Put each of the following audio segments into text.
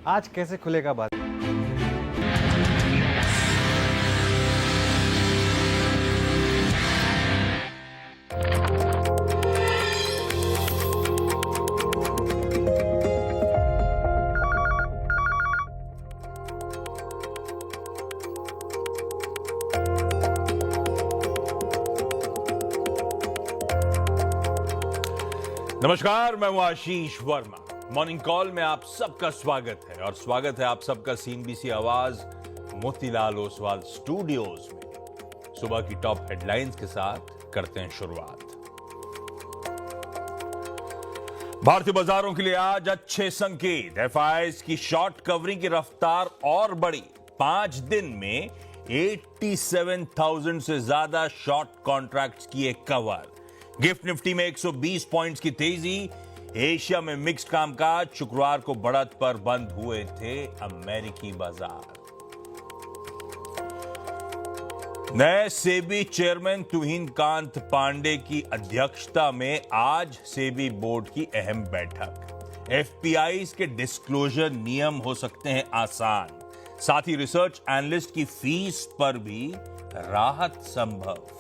आज कैसे खुलेगा बात। नमस्कार, मैं हूं आशीष वर्मा। मॉर्निंग कॉल में आप सबका स्वागत है और स्वागत है आप सबका सीएनबीसी आवाज मोतीलाल ओसवाल स्टूडियोज में। सुबह की टॉप हेडलाइंस के साथ करते हैं शुरुआत। भारतीय बाजारों के लिए आज अच्छे संकेत। एफआईआईज की शॉर्ट कवरिंग की रफ्तार और बढ़ी। 5 दिन में 87,000 से ज्यादा शॉर्ट कॉन्ट्रैक्ट्स किए कवर। गिफ्ट निफ्टी में 120 पॉइंट्स की तेजी। एशिया में मिक्स्ड कामकाज। शुक्रवार को बढ़त पर बंद हुए थे अमेरिकी बाजार। नए सेबी चेयरमैन तुहिन कांत पांडे की अध्यक्षता में आज सेबी बोर्ड की अहम बैठक। एफपीआई के डिस्क्लोजर नियम हो सकते हैं आसान। साथ ही रिसर्च एनालिस्ट की फीस पर भी राहत संभव।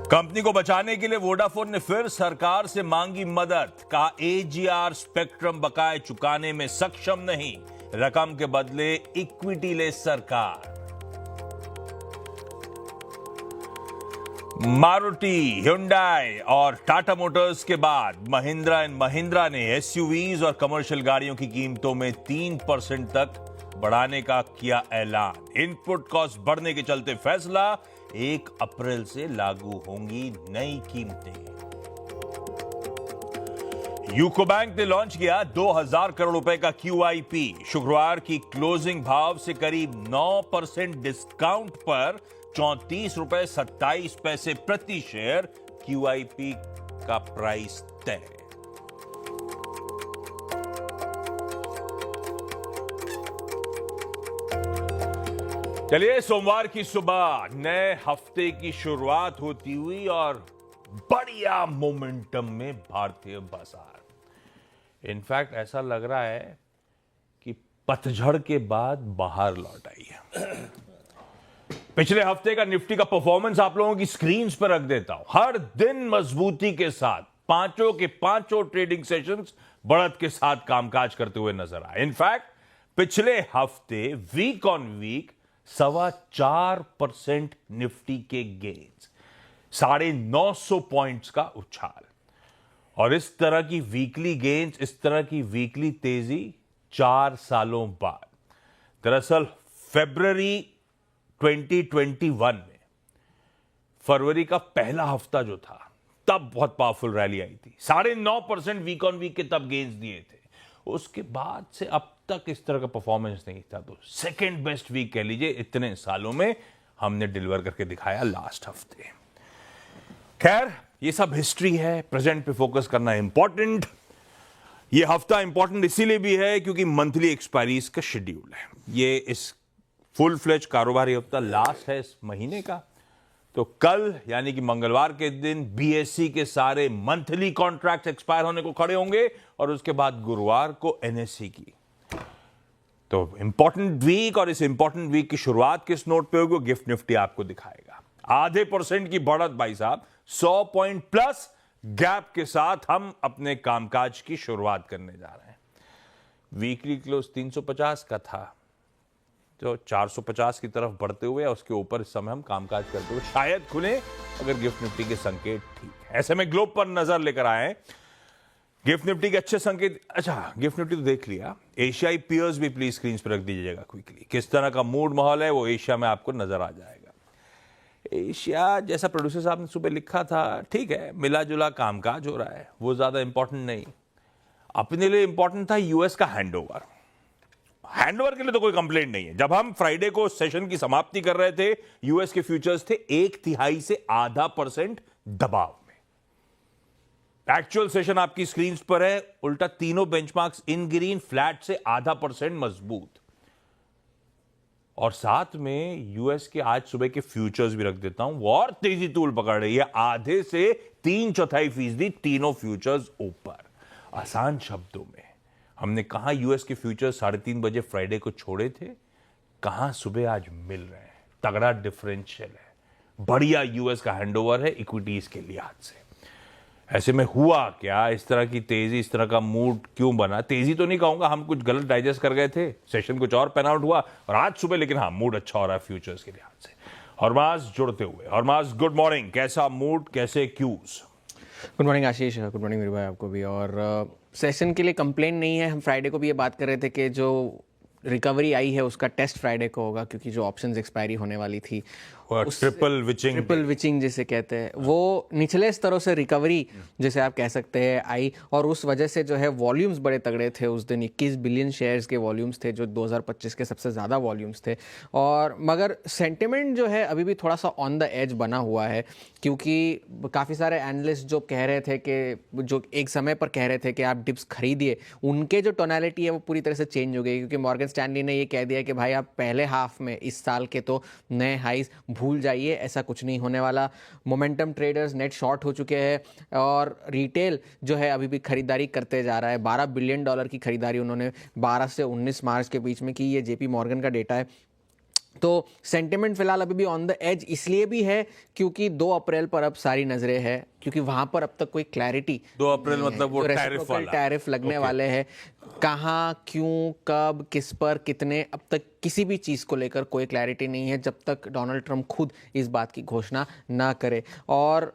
कंपनी को बचाने के लिए वोडाफोन ने फिर सरकार से मांगी मदद। कहा एजीआर स्पेक्ट्रम बकाए चुकाने में सक्षम नहीं, रकम के बदले इक्विटी ले सरकार। मारुति, ह्युंडई और टाटा मोटर्स के बाद महिंद्रा एंड महिंद्रा ने एसयूवीज और कमर्शियल गाड़ियों की कीमतों में 3% तक बढ़ाने का किया ऐलान। इनपुट कॉस्ट बढ़ने के चलते फैसला, 1 अप्रैल से लागू होंगी नई कीमतें। यूको बैंक ने लॉन्च किया 2000 करोड़ रुपए का क्यूआईपी। शुक्रवार की क्लोजिंग भाव से करीब 9% डिस्काउंट पर 34 रुपए 27 पैसे प्रति शेयर क्यूआईपी का प्राइस तय। चलिए, सोमवार की सुबह नए हफ्ते की शुरुआत होती हुई और बढ़िया मोमेंटम में भारतीय बाजार। इनफैक्ट ऐसा लग रहा है कि पतझड़ के बाद बाहर लौट आई है। पिछले हफ्ते का निफ्टी का परफॉर्मेंस आप लोगों की स्क्रीन पर रख देता हूं। हर दिन मजबूती के साथ पांचों के पांचों ट्रेडिंग सेशंस बढ़त के साथ कामकाज करते हुए नजर आए। इनफैक्ट पिछले हफ्ते वीक ऑन वीक 4.25% निफ्टी के गेन्स, 950 पॉइंट्स का उछाल। और इस तरह की वीकली गेन्स, इस तरह की वीकली तेजी 4 सालों बाद। दरअसल फरवरी 2021 में, फरवरी का पहला हफ्ता जो था, तब बहुत पावरफुल रैली आई थी। 9.5% वीक ऑन वीक के तब गेन्स दिए थे। उसके बाद से अब तक इस तरह का परफॉर्मेंस नहीं था। तो सेकंड बेस्ट वीक कह लीजिए इतने सालों में हमने डिलीवर करके दिखाया लास्ट हफ्ते। खैर, ये सब हिस्ट्री है, प्रेजेंट पे फोकस करना इंपॉर्टेंट। ये हफ्ता इंपॉर्टेंट इसीलिए भी है क्योंकि मंथली एक्सपायरीज का शेड्यूल है। ये इस फुल फ्लेज कारोबारी हफ्ता लास्ट है इस महीने का। तो कल यानी कि मंगलवार के दिन बीएसई के सारे मंथली कॉन्ट्रैक्ट एक्सपायर होने को खड़े होंगे और उसके बाद गुरुवार को एनएसई की। तो इंपॉर्टेंट वीक, और इस इंपॉर्टेंट वीक की शुरुआत किस नोट पे होगी, गिफ्ट निफ्टी आपको दिखाएगा। 0.5% की बढ़त भाई साहब, 100 पॉइंट प्लस गैप के साथ हम अपने कामकाज की शुरुआत करने जा रहे हैं। वीकली क्लोज 350 का था, जो 450 की तरफ बढ़ते हुए, उसके ऊपर इस समय हम कामकाज करते हुए शायद खुले, अगर गिफ्ट निफ्टी के संकेत ठीक है। ऐसे में ग्लोब पर नजर लेकर आए गिफ्ट निफ्टी के अच्छे संकेत। अच्छा, गिफ्ट निफ्टी तो देख लिया, एशियाई पीयर्स भी प्लीज स्क्रीन पर रख दीजिएगा क्विकली। किस तरह का मूड माहौल है वो एशिया में आपको नजर आ जाएगा। एशिया, जैसा प्रोड्यूसर साहब ने सुबह लिखा था, ठीक है, मिला जुला कामकाज हो रहा है, वो ज्यादा इंपॉर्टेंट नहीं। अपने लिए इंपॉर्टेंट था यूएस का हैंडओवर। हैंडओवर के लिए तो कोई कंप्लेंट नहीं है। जब हम फ्राइडे को सेशन की समाप्ति कर रहे थे, यूएस के फ्यूचर्स थे 1/3 से 0.5% दबाव में। एक्चुअल सेशन आपकी स्क्रीन पर है, उल्टा तीनों बेंचमार्क्स इन ग्रीन, फ्लैट से 0.5% मजबूत। और साथ में यूएस के आज सुबह के फ्यूचर्स भी रख देता हूं, वो और तेजी तूल पकड़ रही है, आधे से 3/4% तीनों फ्यूचर्स ऊपर। आसान शब्दों में हमने कहाँ यूएस के फ्यूचर्स 3:30 बजे फ्राइडे को छोड़े थे, कहाँ सुबह आज मिल रहे हैं। तगड़ा डिफरेंशियल है, बढ़िया यूएस का हैंडओवर है इक्विटीज के लिहाज से। ऐसे में हुआ क्या, इस तरह की तेजी, इस तरह का मूड क्यों बना? तेजी तो नहीं कहूंगा, हम कुछ गलत डाइजेस्ट कर गए थे, सेशन कुछ और पैन आउट हुआ और आज सुबह लेकिन हाँ मूड अच्छा हो रहा है फ्यूचर्स के लिहाज से। हरमास जुड़ते हुए, हरमास गुड मॉर्निंग, कैसा मूड, कैसे क्यूज? गुड मॉर्निंग आशीष, गुड मॉर्निंग मेरे भाई आपको भी। और सेशन के लिए कंप्लेन नहीं है। हम फ्राइडे को भी ये बात कर रहे थे कि जो रिकवरी आई है उसका टेस्ट फ्राइडे को होगा, क्योंकि जो ऑप्शंस एक्सपायरी होने वाली थी ट्रिपल विचिंग जिसे कहते हैं, वो निचले स्तरों से रिकवरी जैसे आप कह सकते हैं आई, और उस वजह से जो है वॉल्यूम्स बड़े तगड़े थे उस दिन। 21 बिलियन शेयर्स के वॉल्यूम्स थे, जो 2025 के सबसे ज़्यादा वॉल्यूम्स थे। और मगर सेंटिमेंट जो है अभी भी थोड़ा सा ऑन द एज बना हुआ है, क्योंकि काफ़ी सारे एनालिस्ट जो कह रहे थे कि जो एक समय पर कह रहे थे कि आप डिप्स खरीदिए, उनके जो टोनालिटी है वो पूरी तरह से चेंज हो गई, क्योंकि मॉर्गन स्टैनली ने ये कह दिया कि भाई आप पहले हाफ में इस साल के तो नए हाइज भूल जाइए, ऐसा कुछ नहीं होने वाला। मोमेंटम ट्रेडर्स नेट शॉर्ट हो चुके हैं और रिटेल जो है अभी भी खरीदारी करते जा रहा है। $12 बिलियन की खरीदारी उन्होंने 12 से 19 मार्च के बीच में की, ये जेपी मॉर्गन का डेटा है। तो सेंटिमेंट फिलहाल अभी भी ऑन द एज इसलिए भी है क्योंकि 2 अप्रैल पर अब सारी नजरें हैं, क्योंकि वहां पर अब तक कोई क्लैरिटी 2 अप्रैल मतलब वो टैरिफ लगने वाले हैं। कहाँ, क्यों, कब, किस पर, कितने, अब तक किसी भी चीज़ को लेकर कोई क्लैरिटी नहीं है जब तक डोनाल्ड ट्रंप खुद इस बात की घोषणा ना करे। और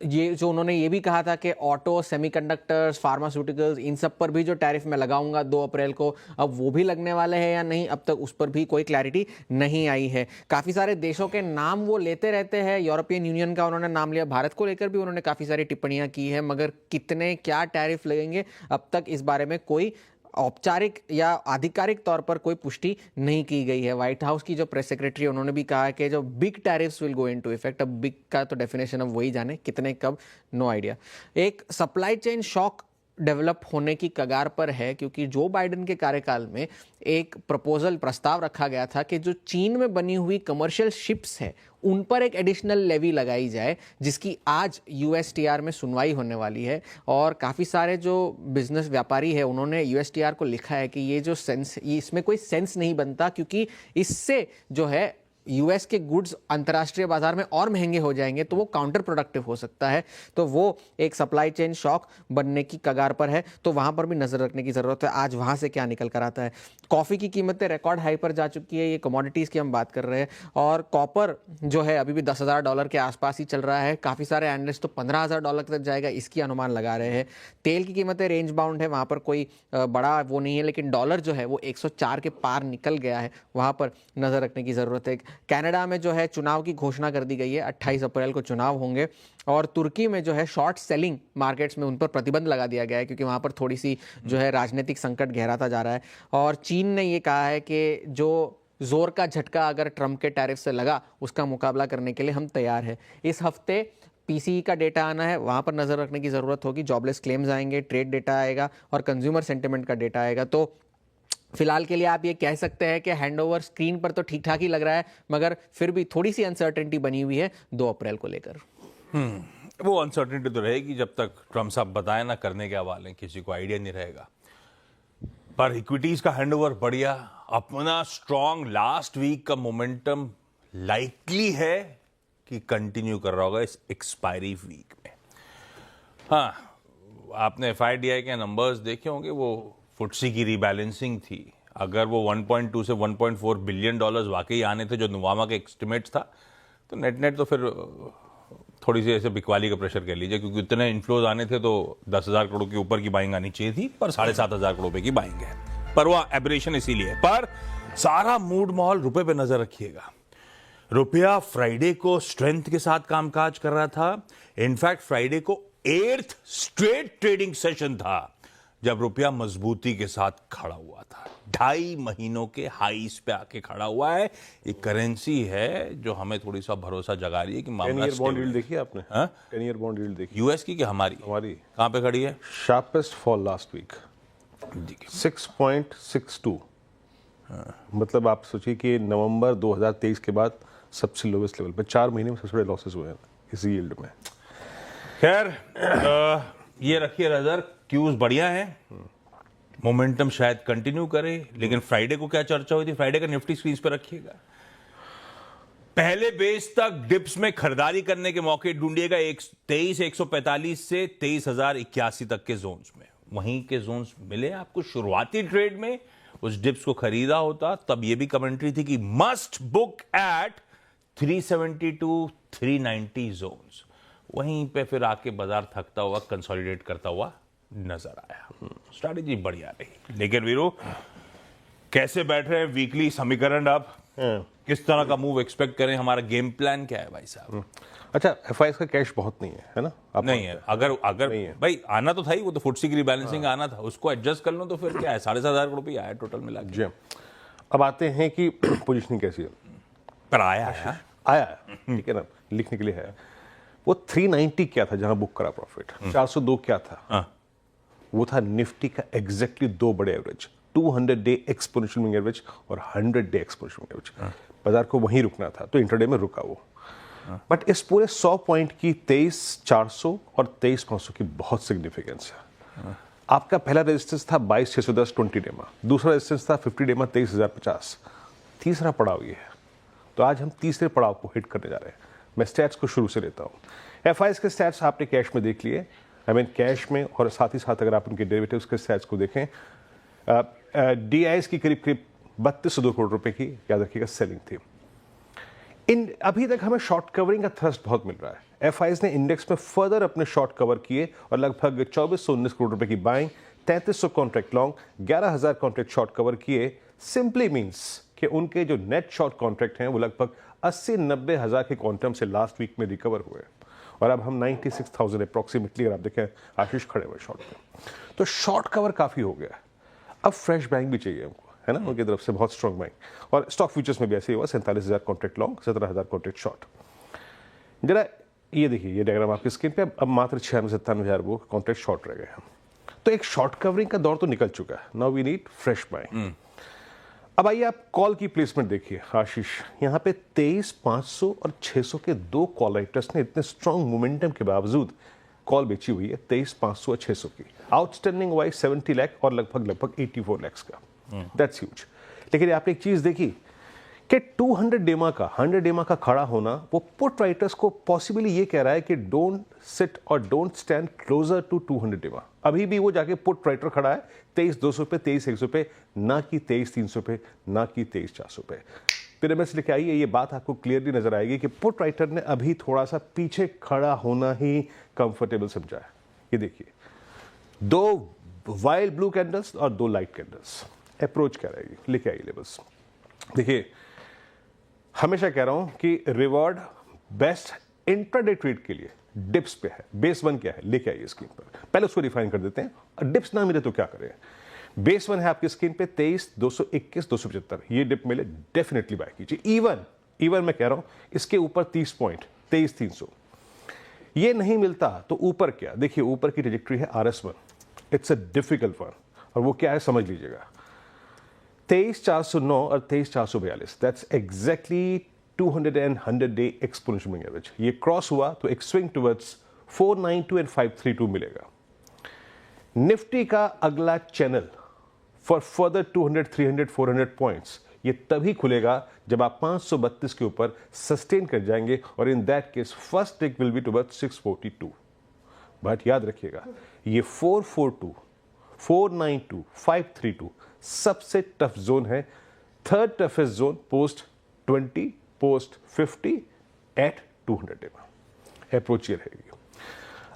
ये जो उन्होंने ये भी कहा था कि ऑटो, सेमीकंडक्टर्स, फार्मास्यूटिकल्स, इन सब पर भी जो टैरिफ मैं लगाऊंगा 2 अप्रैल को, अब वो भी लगने वाले हैं या नहीं, अब तक उस पर भी कोई क्लैरिटी नहीं आई है। काफ़ी सारे देशों के नाम वो लेते रहते हैं, यूरोपियन यूनियन का उन्होंने नाम लिया, भारत को लेकर भी उन्होंने काफ़ी सारी टिप्पणियां की है, मगर कितने क्या टैरिफ लगेंगे अब तक इस बारे में कोई औपचारिक या आधिकारिक तौर पर कोई पुष्टि नहीं की गई है। व्हाइट हाउस की जो प्रेस सेक्रेटरी उन्होंने भी कहा कि जो big tariffs will go into effect. अब बिग का तो डेफिनेशन अब वही जाने, कितने, कब, नो आइडिया। एक सप्लाई चेन शॉक डेवलप होने की कगार पर है, क्योंकि जो बाइडेन के कार्यकाल में एक प्रस्ताव रखा गया था कि जो चीन में बनी हुई कमर्शियल शिप्स है उन पर एक एडिशनल लेवी लगाई जाए, जिसकी आज यूएसटीआर में सुनवाई होने वाली है। और काफ़ी सारे जो बिजनेस व्यापारी है उन्होंने यूएसटीआर को लिखा है कि ये जो सेंस, ये इसमें कोई सेंस नहीं बनता, क्योंकि इससे जो है यूएस के गुड्स अंतर्राष्ट्रीय बाजार में और महंगे हो जाएंगे, तो वो काउंटर प्रोडक्टिव हो सकता है। तो वो एक सप्लाई चेन शॉक बनने की कगार पर है, तो वहां पर भी नजर रखने की जरूरत है आज वहां से क्या निकल कर आता है। कॉफी की कीमतें रिकॉर्ड हाई पर जा चुकी है, ये कमोडिटीज की हम बात कर रहे हैं, और कॉपर जो है अभी भी $10,000 के आसपास ही चल रहा है। काफी सारे एनालिस्ट तो $15,000 तक जाएगा इसकी अनुमान लगा रहे हैं। तेल की कीमतें रेंज बाउंड है, वहां पर कोई बड़ा वो नहीं है, लेकिन डॉलर जो है वो 104 के पार निकल गया है, वहां पर नजर रखने की जरूरत है। कनाडा में जो है चुनाव की घोषणा कर दी गई है, 28 अप्रैल को चुनाव होंगे। और तुर्की में जो है शॉर्ट सेलिंग मार्केट्स में उन पर प्रतिबंध लगा दिया गया है, क्योंकि वहां पर थोड़ी सी जो है राजनीतिक संकट गहराता जा रहा है। और चीन ने ये कहा है कि जो जोर का झटका अगर ट्रंप के टैरिफ से लगा उसका मुकाबला करने के लिए हम तैयार है। इस हफ्ते पीसीई का डेटा आना है, वहां पर नजर रखने की जरूरत होगी। जॉबलेस क्लेम्स आएंगे, ट्रेड डेटा आएगा और कंज्यूमर सेंटिमेंट का डेटा आएगा। तो फिलहाल के लिए आप ये कह सकते हैं कि हैंडओवर स्क्रीन पर तो ठीक ठाक ही लग रहा है, मगर फिर भी थोड़ी सी अनसर्टेनिटी बनी हुई है 2 अप्रैल को लेकर। वो अनसर्टेनिटी तो रहेगी जब तक ट्रम्प साहब बताए ना करने के हवाले, किसी को आइडिया नहीं रहेगा। पर इक्विटीज का हैंडओवर बढ़िया, अपना स्ट्रॉन्ग लास्ट वीक का मोमेंटम लाइकली है कि कंटिन्यू कर रहा होगा इस एक्सपायरी वीक में। हाँ, आपने FIDI के नंबर्स देखे होंगे, वो फुट्सी की रीबैलेंसिंग थी। अगर वो 1.2 से 1.4 बिलियन डॉलर्स वाकई आने थे जो नुवामा के एस्टिमेट्स था, तो नेट तो फिर थोड़ी सी ऐसे बिकवाली का प्रेशर कह लीजिए, क्योंकि इतने इन्फ्लोज आने थे तो 10,000 करोड़ के ऊपर की बाइंग आनी चाहिए थी, पर 7,500 करोड़ रुपए की बाइंग है। पर वो एबरेशन इसीलिए। पर सारा मूड माहौल रुपए पे नजर रखिएगा। रुपया फ्राइडे को स्ट्रेंथ के साथ कामकाज कर रहा था। इनफैक्ट फ्राइडे को 8th स्ट्रेट ट्रेडिंग सेशन था जब रुपया मजबूती के साथ खड़ा हुआ था। 2.5 महीनों के हाईस पे आके खड़ा हुआ है। एक करेंसी है जो हमें थोड़ी सा भरोसा जगा रही है कि मामला 10 ईयर बॉन्ड यील्ड देखी आपने? 10 ईयर बॉन्ड यील्ड देखी यूएस की कि हमारी कहां पे खड़ी है? Sharpest fall last week 6.62। मतलब आप सोचिए कि नवंबर 2023 के बाद सबसे लोवेस्ट लेवल पे 4 महीने में सबसे बड़े लॉसेस हुए हैं इसी यील्ड में। खैर ये रखिए नजर, क्यूज बढ़िया है, मोमेंटम शायद कंटिन्यू करे, लेकिन फ्राइडे को क्या चर्चा हुई थी, फ्राइडे का निफ्टी स्क्रीन पे रखिएगा। पहले बेस तक डिप्स में खरीदारी करने के मौके ढूंढिएगा 23,145 से 23,081 तक के जोन्स में। वहीं के जोन्स मिले आपको शुरुआती ट्रेड में, उस डिप्स को खरीदा होता तब यह भी कमेंट्री थी कि मस्ट बुक एट 372 390 जोन्स। वहीं पे फिर आके बाजार थकता हुआ कंसोलिडेट करता हुआ नजर आया। स्ट्रैटेजी बढ़िया रही, लेकिन वीरू कैसे बैठ रहे हैं वीकली समीकरण, अब किस तरह का मूव एक्सपेक्ट करें, हमारा गेम प्लान क्या है भाई साहब? अच्छा, एफआईएस का कैश बहुत नहीं है ना? आप नहीं है, अगर नहीं है। भाई आना तो था ही, वो तो फुटसी की रीबैलेंसिंग आना था, उसको एडजस्ट कर लो तो फिर क्या है, 7,500 करोड़ रुपया आया टोटल मिला के। जी। अब आते हैं कि पोजीशनिंग कैसी है, पर आया है, आया ठीक है ना, लिखने के लिए है। वो 390 क्या था जहां बुक करा प्रॉफिट, 402 क्या था? वो था निफ्टी का एग्जैक्टली दो बड़े average, 200 day exponential moving average और 100 डे एक्सपोनेंशियल मूविंग एवरेज। बाजार को वहीं रुकना था, तो इंटरडे में रुका वो। बट इस पूरे 100 पॉइंट की 23,400 और 23,500 की बहुत सिग्निफिकेंस है। आपका पहला रेजिस्टेंस था 22,610 20 डे में, दूसरा रेजिस्टेंस था 50 डे में 23,050, तीसरा पड़ाव ये है। तो आज हम तीसरे पड़ाव को हिट करने जा रहे हैं। मैं स्टैट्स को शुरू से लेता हूं। एफआईएस के स्टैट्स आपने कैश में देख लिए, आई मीन कैश में, और साथ ही साथ अगर आप उनके डेरिवेटिव्स के स्टैट्स को देखें, डीआईएस की करीब करीब 3202 करोड़ रुपए की, याद रखिएगा, सेलिंग थी। अभी तक हमें शॉर्ट कवरिंग का थ्रस्ट बहुत मिल रहा है। एफआईएस ने इंडेक्स में फर्दर अपने शॉर्ट कवर किए और लगभग 2419 करोड़ रुपए की buying, 3300 contract long, 11,000 contract short cover किए। सिंपली मीन्स कि उनके जो नेट शॉर्ट कॉन्ट्रैक्ट हैं वो लगभग 80-90 हज़ार के क्वांटम से लास्ट वीक में रिकवर हुए, और अब हम 96,000 अप्रॉक्सीमेटली, अगर आप देखें आशीष खड़े हुए शॉर्ट में, तो शॉर्ट कवर काफ़ी हो गया। अब फ्रेश बैंक भी चाहिए हमको, है ना, उनकी तरफ से बहुत स्ट्रॉन्ग बैंक। और स्टॉक फ्यूचर्स में भी ऐसे ही हुआ, 47,000 कॉन्ट्रैक्ट लॉन्ग, 17,000 कॉन्ट्रैक्ट शॉर्ट। जरा ये देखिए, ये डायग्राम आपकी स्क्रीन पे, अब मात्र 96-97,000 वो कॉन्ट्रैक्ट शॉर्ट रह गए हैं। तो एक शॉर्ट कवरिंग का दौर तो निकल चुका है, now we need fresh buying. अब आइए आप कॉल की प्लेसमेंट देखिए आशीष, यहाँ पे 23,500 और 600 के दो कॉल राइटर्स ने इतने स्ट्रॉन्ग मोमेंटम के बावजूद कॉल बेची हुई है 23,500 और 600 की। आउटस्टैंडिंग वाइज 70 लाख और लगभग 84 लाख का, दैट्स ह्यूज। लेकिन आपने एक चीज देखी कि 200 डेमा का, 100 डेमा का खड़ा होना, वो पुट राइटर्स को पॉसिबली ये कह रहा है कि डोंट सिट और डोंट स्टैंड क्लोजर टू 200 डेमा। अभी भी वो जाके पुट राइटर खड़ा है 23,200 पे, 23,100 पे, ना कि 23,300 पे, ना कि 23,400 पे। पिरामिड से लेके आइए, ये बात आपको क्लियरली नजर आएगी कि पुट राइटर ने अभी थोड़ा सा पीछे खड़ा होना ही कंफर्टेबल समझा है। ये देखिए, दो वाइल्ड ब्लू कैंडल्स और दो लाइट कैंडल्स, अप्रोच क्या रहेगी, लेके आइए लेवल्स। देखिए, हमेशा कह रहा हूं कि रिवॉर्ड बेस्ट इंट्राडे ट्रेड के लिए डिप्स पे है। बेस वन क्या है, लेके आइए स्क्रीन पर, पहले उसको डिफाइन कर देते हैं। डिप्स ना मिले तो क्या करें। बेस वन है आपकी स्क्रीन पे 23,221, 275, ये डिप मिले डेफिनेटली बाय कीजिए। इवन मैं कह रहा हूं इसके ऊपर 30 पॉइंट, 23,300, ये नहीं मिलता तो ऊपर क्या, देखिए ऊपर की ट्रेजेक्टरी है RS1, it's a difficult one, और वो क्या है समझ लीजिएगा, 23,409 और 23,442, that's exactly 200 and 100 day exponential moving average. ये क्रॉस हुआ तो एक स्विंग टुवर्ड्स 492 एंड 532 मिलेगा। निफ्टी का अगला चैनल फॉर फर्दर 200, 300, 400 पॉइंट्स ये तभी खुलेगा जब आप 532 के ऊपर सस्टेन कर जाएंगे, और in that case first tick will be towards 642। But याद रखिएगा, ये 442, 492, 532 सबसे टफ जोन है। Third toughest zone post 20, post 50 at 200 day में अप्रोच ये रहेगी।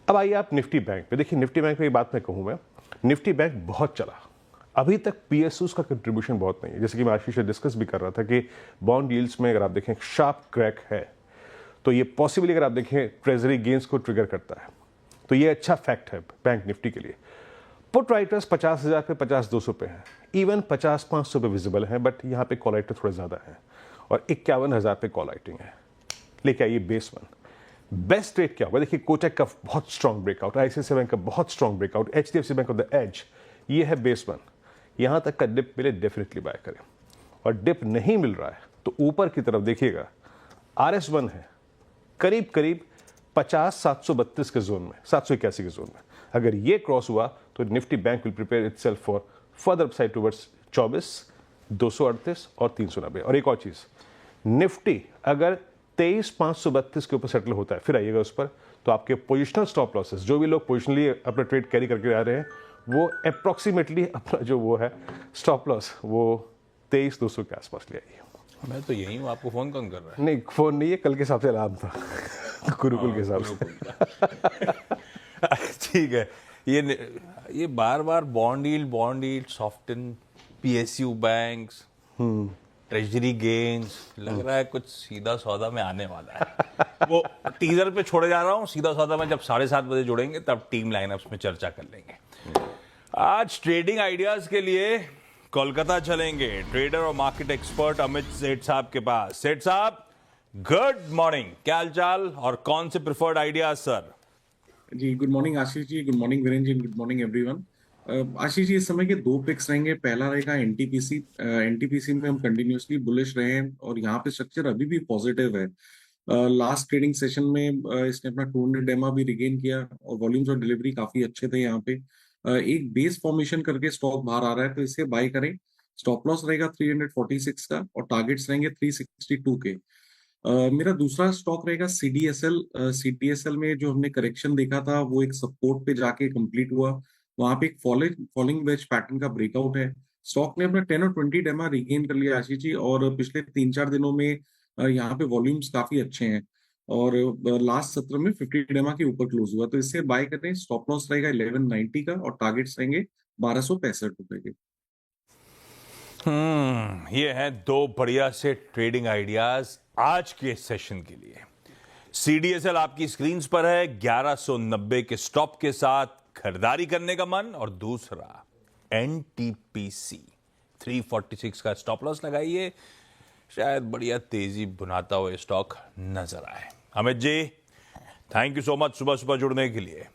अब आइए आप निफ्टी बैंक पे देखिए। निफ्टी बैंक पे एक बात मैं कहूं, मैं निफ्टी बैंक बहुत चला, अभी तक पीएसयूज का कंट्रीब्यूशन बहुत नहीं है। जैसे कि मैं आशीष से डिस्कस भी कर रहा था कि बॉन्ड यील्ड्स में अगर आप देखें शार्प क्रैक है, तो ये पॉसिबली अगर आप देखें ट्रेजरी गेन्स को ट्रिगर करता है, तो ये अच्छा फैक्ट है बैंक निफ्टी के लिए। पुट राइटर्स 50,000 पे, 50,200 पे है, इवन 50,500 पे विजिबल है, बट यहाँ पे कॉल राइटर थोड़ा ज्यादा है, और 51,000 पे कॉल राइटिंग है। लेके आइए बेस वन, बेस्ट रेट क्या होगा, देखिए कोटक का बहुत स्ट्रॉन्ग ब्रेकआउट, आईसीआईसीआई बैंक का बहुत strong breakout, HDFC bank of the edge, ये है बेस वन। यहां तक का डिप मिले डेफिनेटली बाय करें, और डिप नहीं मिल रहा है तो ऊपर की तरफ देखिएगा, RS1 है करीब करीब 50,732 के जोन में, 781 के जोन में। अगर ये क्रॉस हुआ तो Nifty bank will prepare itself for further upside towards 24, 238 और 390। और एक और चीज़, निफ्टी अगर 23,532 के ऊपर सेटल होता है, फिर आइएगा उस पर, तो आपके पोजिशनल स्टॉप लॉसेस, जो भी लोग पोजिशनली अपना ट्रेड कैरी करके आ रहे हैं, वो अप्रॉक्सीमेटली अपना जो वो है स्टॉप लॉस वो 23,200 के आसपास ले आइए। मैं तो यही हूँ, आपको फोन कौन कर रहा है? नहीं, फोन नहीं है, कल के हिसाब से अलार्म था गुरुकुल के हिसाब से। ठीक है, ये बार बार bond yield soften, PSU banks, treasury gains, लग रहा है कुछ सीधा सौदा में आने वाला है। वो टीजर पे छोड़े जा रहा हूँ, सीधा सौदा में जब 7:30 बजे जुड़ेंगे तब टीम लाइनअप्स में चर्चा कर लेंगे। आज ट्रेडिंग आइडियाज के लिए कोलकाता चलेंगे, ट्रेडर और मार्केट एक्सपर्ट अमित सेठ साहब के पास। सेठ साहब, गुड मॉर्निंग, क्या हाल चाल और कौन से प्रिफर्ड आइडियाज सर? जी good morning Ashish ji, good morning Virendra ji, good morning everyone. Ashish ji, इस समय के दो पिक्स रहेंगे। पहला रहेगा एनटीपीसी। एनटीपीसी में हम कंटिन्यूअसली बुलिश रहे हैं और यहाँ पे स्ट्रक्चर अभी भी पॉजिटिव है। लास्ट ट्रेडिंग सेशन में इसने अपना 200 डेमा भी रिगेन किया और वॉल्यूम्स और डिलीवरी काफी अच्छे थे यहाँ पे। एक बेस फॉर्मेशन करके स्टॉक बाहर आ रहा है, तो इसे बाय करें। स्टॉप लॉस रहेगा 346 का और टारगेट्स रहेंगे 362 के। मेरा दूसरा स्टॉक रहेगा सीडीएसएल। सीडीएसएल में जो हमने करेक्शन देखा था वो एक सपोर्ट पे जाके कंप्लीट हुआ। वहां पे एक फॉलिंग वेज पैटर्न का ब्रेकआउट है। स्टॉक ने अपना 10 और 20 डेमा रिगेन कर लिया आशीष जी, और पिछले 3-4 दिनों में यहाँ पे वॉल्यूम्स काफी अच्छे हैं और लास्ट सत्र में 50 डेमा के ऊपर क्लोज हुआ, तो इससे बाय करें। स्टॉप लॉस रहेगा 1190 का और टारगेट्स रहेंगे 1265 रुपए के। ये हैं दो बढ़िया से ट्रेडिंग आइडियाज आज के सेशन के लिए। सीडीएसएल आपकी स्क्रीन पर है 1190 के स्टॉप के साथ खरीदारी करने का मन, और दूसरा एनटीपीसी 346 का स्टॉप लॉस लगाइए, शायद बढ़िया तेजी बुनाता हुआ स्टॉक नजर आए। Amit ji, thank you so much सुबह सुबह जुड़ने के लिए।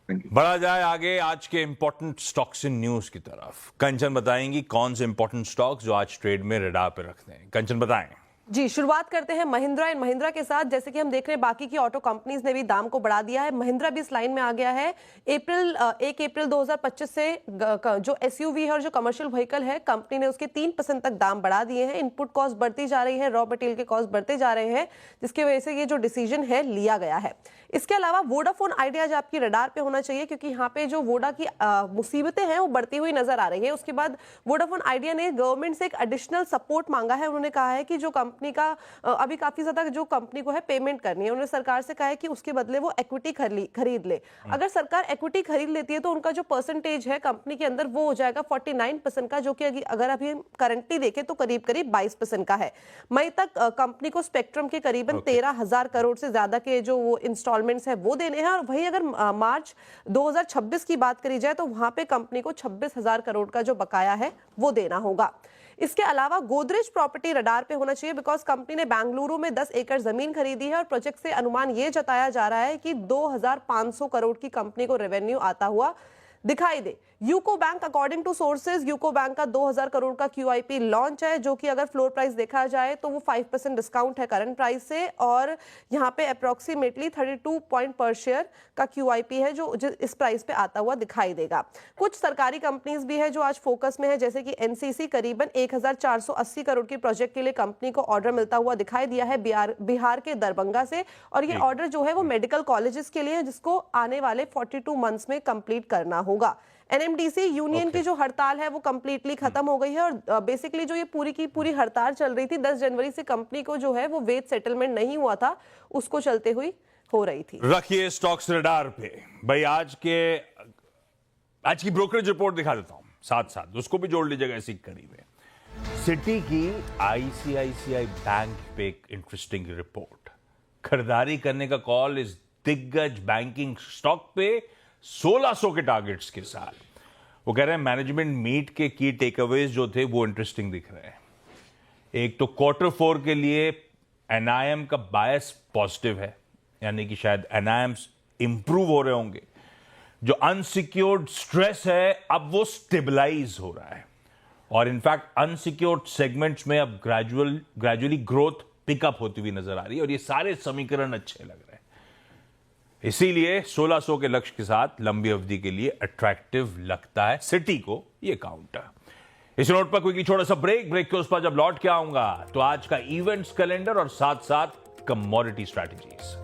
बढ़ा जाए आगे आज के इंपॉर्टेंट स्टॉक्स इन न्यूज की तरफ। कंचन बताएंगी कौन से इंपॉर्टेंट स्टॉक्स जो आज ट्रेड में रडार पे रखते हैं। कंचन बताएं। जी, शुरुआत करते हैं महिंद्रा एंड महिंद्रा के साथ। जैसे कि हम देख रहे हैं बाकी की ऑटो कंपनीज ने भी दाम को बढ़ा दिया है, महिंद्रा भी इस लाइन में आ गया है। 1 अप्रैल 2025 से जो एसयूवी है और जो कमर्शियल व्हीकल है, कंपनी ने उसके 3% तक दाम बढ़ा दिए हैं। इनपुट कॉस्ट बढ़ती जा रही है, रॉ मटेरियल के कॉस्ट बढ़ते जा रहे हैं, जिसकी वजह से ये जो डिसीजन है लिया गया है। इसके अलावा वोडाफोन आइडिया आज आपकी रडार पे होना चाहिए, क्योंकि यहाँ पे जो वोडा की मुसीबतें हैं वो बढ़ती हुई नजर आ रही है। उसके बाद वोडाफोन आइडिया ने गवर्नमेंट से एक एडिशनल सपोर्ट मांगा है। उन्होंने कहा है कि जो कंपनी का अभी काफी ज्यादा जो कंपनी को है पेमेंट करनी है, उन्होंने सरकार से कहा है कि उसके बदले वो इक्विटी खरीद ले। अगर सरकार इक्विटी खरीद लेती है तो उनका जो परसेंटेज है कंपनी के अंदर वो हो जाएगा 49% का, जो कि अगर अभी करंटली देखें तो करीब करीब 22% का है। मई तक कंपनी को स्पेक्ट्रम के करीबन 13,000 करोड़ से ज्यादा के जो वो इंस्टॉलमेंट्स है वो देने हैं, और वही अगर मार्च 2026 की बात करी जाए तो वहां पे कंपनी को 26,000 करोड़ का जो बकाया है वो देना होगा। इसके अलावा गोदरेज प्रॉपर्टी रडार पे होना चाहिए, बिकॉज कंपनी ने बेंगलुरु में 10 एकड़ जमीन खरीदी है और प्रोजेक्ट से अनुमान ये जताया जा रहा है कि 2,500 करोड़ की कंपनी को रेवेन्यू आता हुआ दिखाई दे। UCO bank, according to sources, UCO bank का 2,000 करोड़ का क्यूआईपी लॉन्च है, जो कि अगर फ्लोर प्राइस देखा जाए तो वो 5% डिस्काउंट है करंट प्राइस से, और यहाँ पे अप्रोक्सीमेटली 32 पॉइंट पर शेयर का क्यूआईपी है जो इस प्राइस पे आता हुआ दिखाई देगा। कुछ सरकारी कंपनीज भी है जो आज फोकस में है, जैसे कि एनसीसी करीबन 1,480 करोड़ की प्रोजेक्ट के लिए कंपनी को ऑर्डर मिलता हुआ दिखाई दिया है बिहार के दरभंगा से, और ये ऑर्डर जो है वो मेडिकल कॉलेजेस के लिए, जिसको आने वाले 42 मंथ्स में कंप्लीट करना होगा। एनएमडीसी यूनियन की जो हड़ताल है वो कंप्लीटली खत्म हो गई है, और बेसिकली जो ये पूरी की पूरी हड़ताल चल रही थी 10 जनवरी से कंपनी को जो है वो वेज सेटलमेंट नहीं हुआ था, उसको चलते हुई हो रही थी। रखिए स्टॉक्स रडार पे। भाई आज की ब्रोकरेज रिपोर्ट दिखा देता हूं, साथ साथ उसको भी जोड़ लीजिएगा इसी कड़ी में। सिटी की आईसीआईसीआई बैंक पे एक इंटरेस्टिंग रिपोर्ट। खरीदारी करने का कॉल इस दिग्गज बैंकिंग स्टॉक पे 1600 के टारगेट्स के साथ। वो कह रहे हैं मैनेजमेंट मीट के की टेकअवेज जो थे वो इंटरेस्टिंग दिख रहे हैं। एक तो Q4 के लिए एनआईएम का बायस पॉजिटिव है, यानी कि शायद एनआईएम्स इंप्रूव हो रहे होंगे। जो अनसिक्योर्ड स्ट्रेस है अब वो स्टेबलाइज हो रहा है, और इनफैक्ट अनसिक्योर्ड सेगमेंट्स में अब ग्रेजुअली ग्रोथ पिकअप होती हुई नजर आ रही है, और ये सारे समीकरण अच्छे लग रहे हैं। इसीलिए 1600 के लक्ष्य के साथ लंबी अवधि के लिए अट्रैक्टिव लगता है सिटी को ये काउंटर। इस नोट पर क्विकली छोटा सा ब्रेक के उस पर जब लौट के आऊंगा तो आज का इवेंट्स कैलेंडर और साथ साथ कमोडिटी स्ट्रैटेजीज।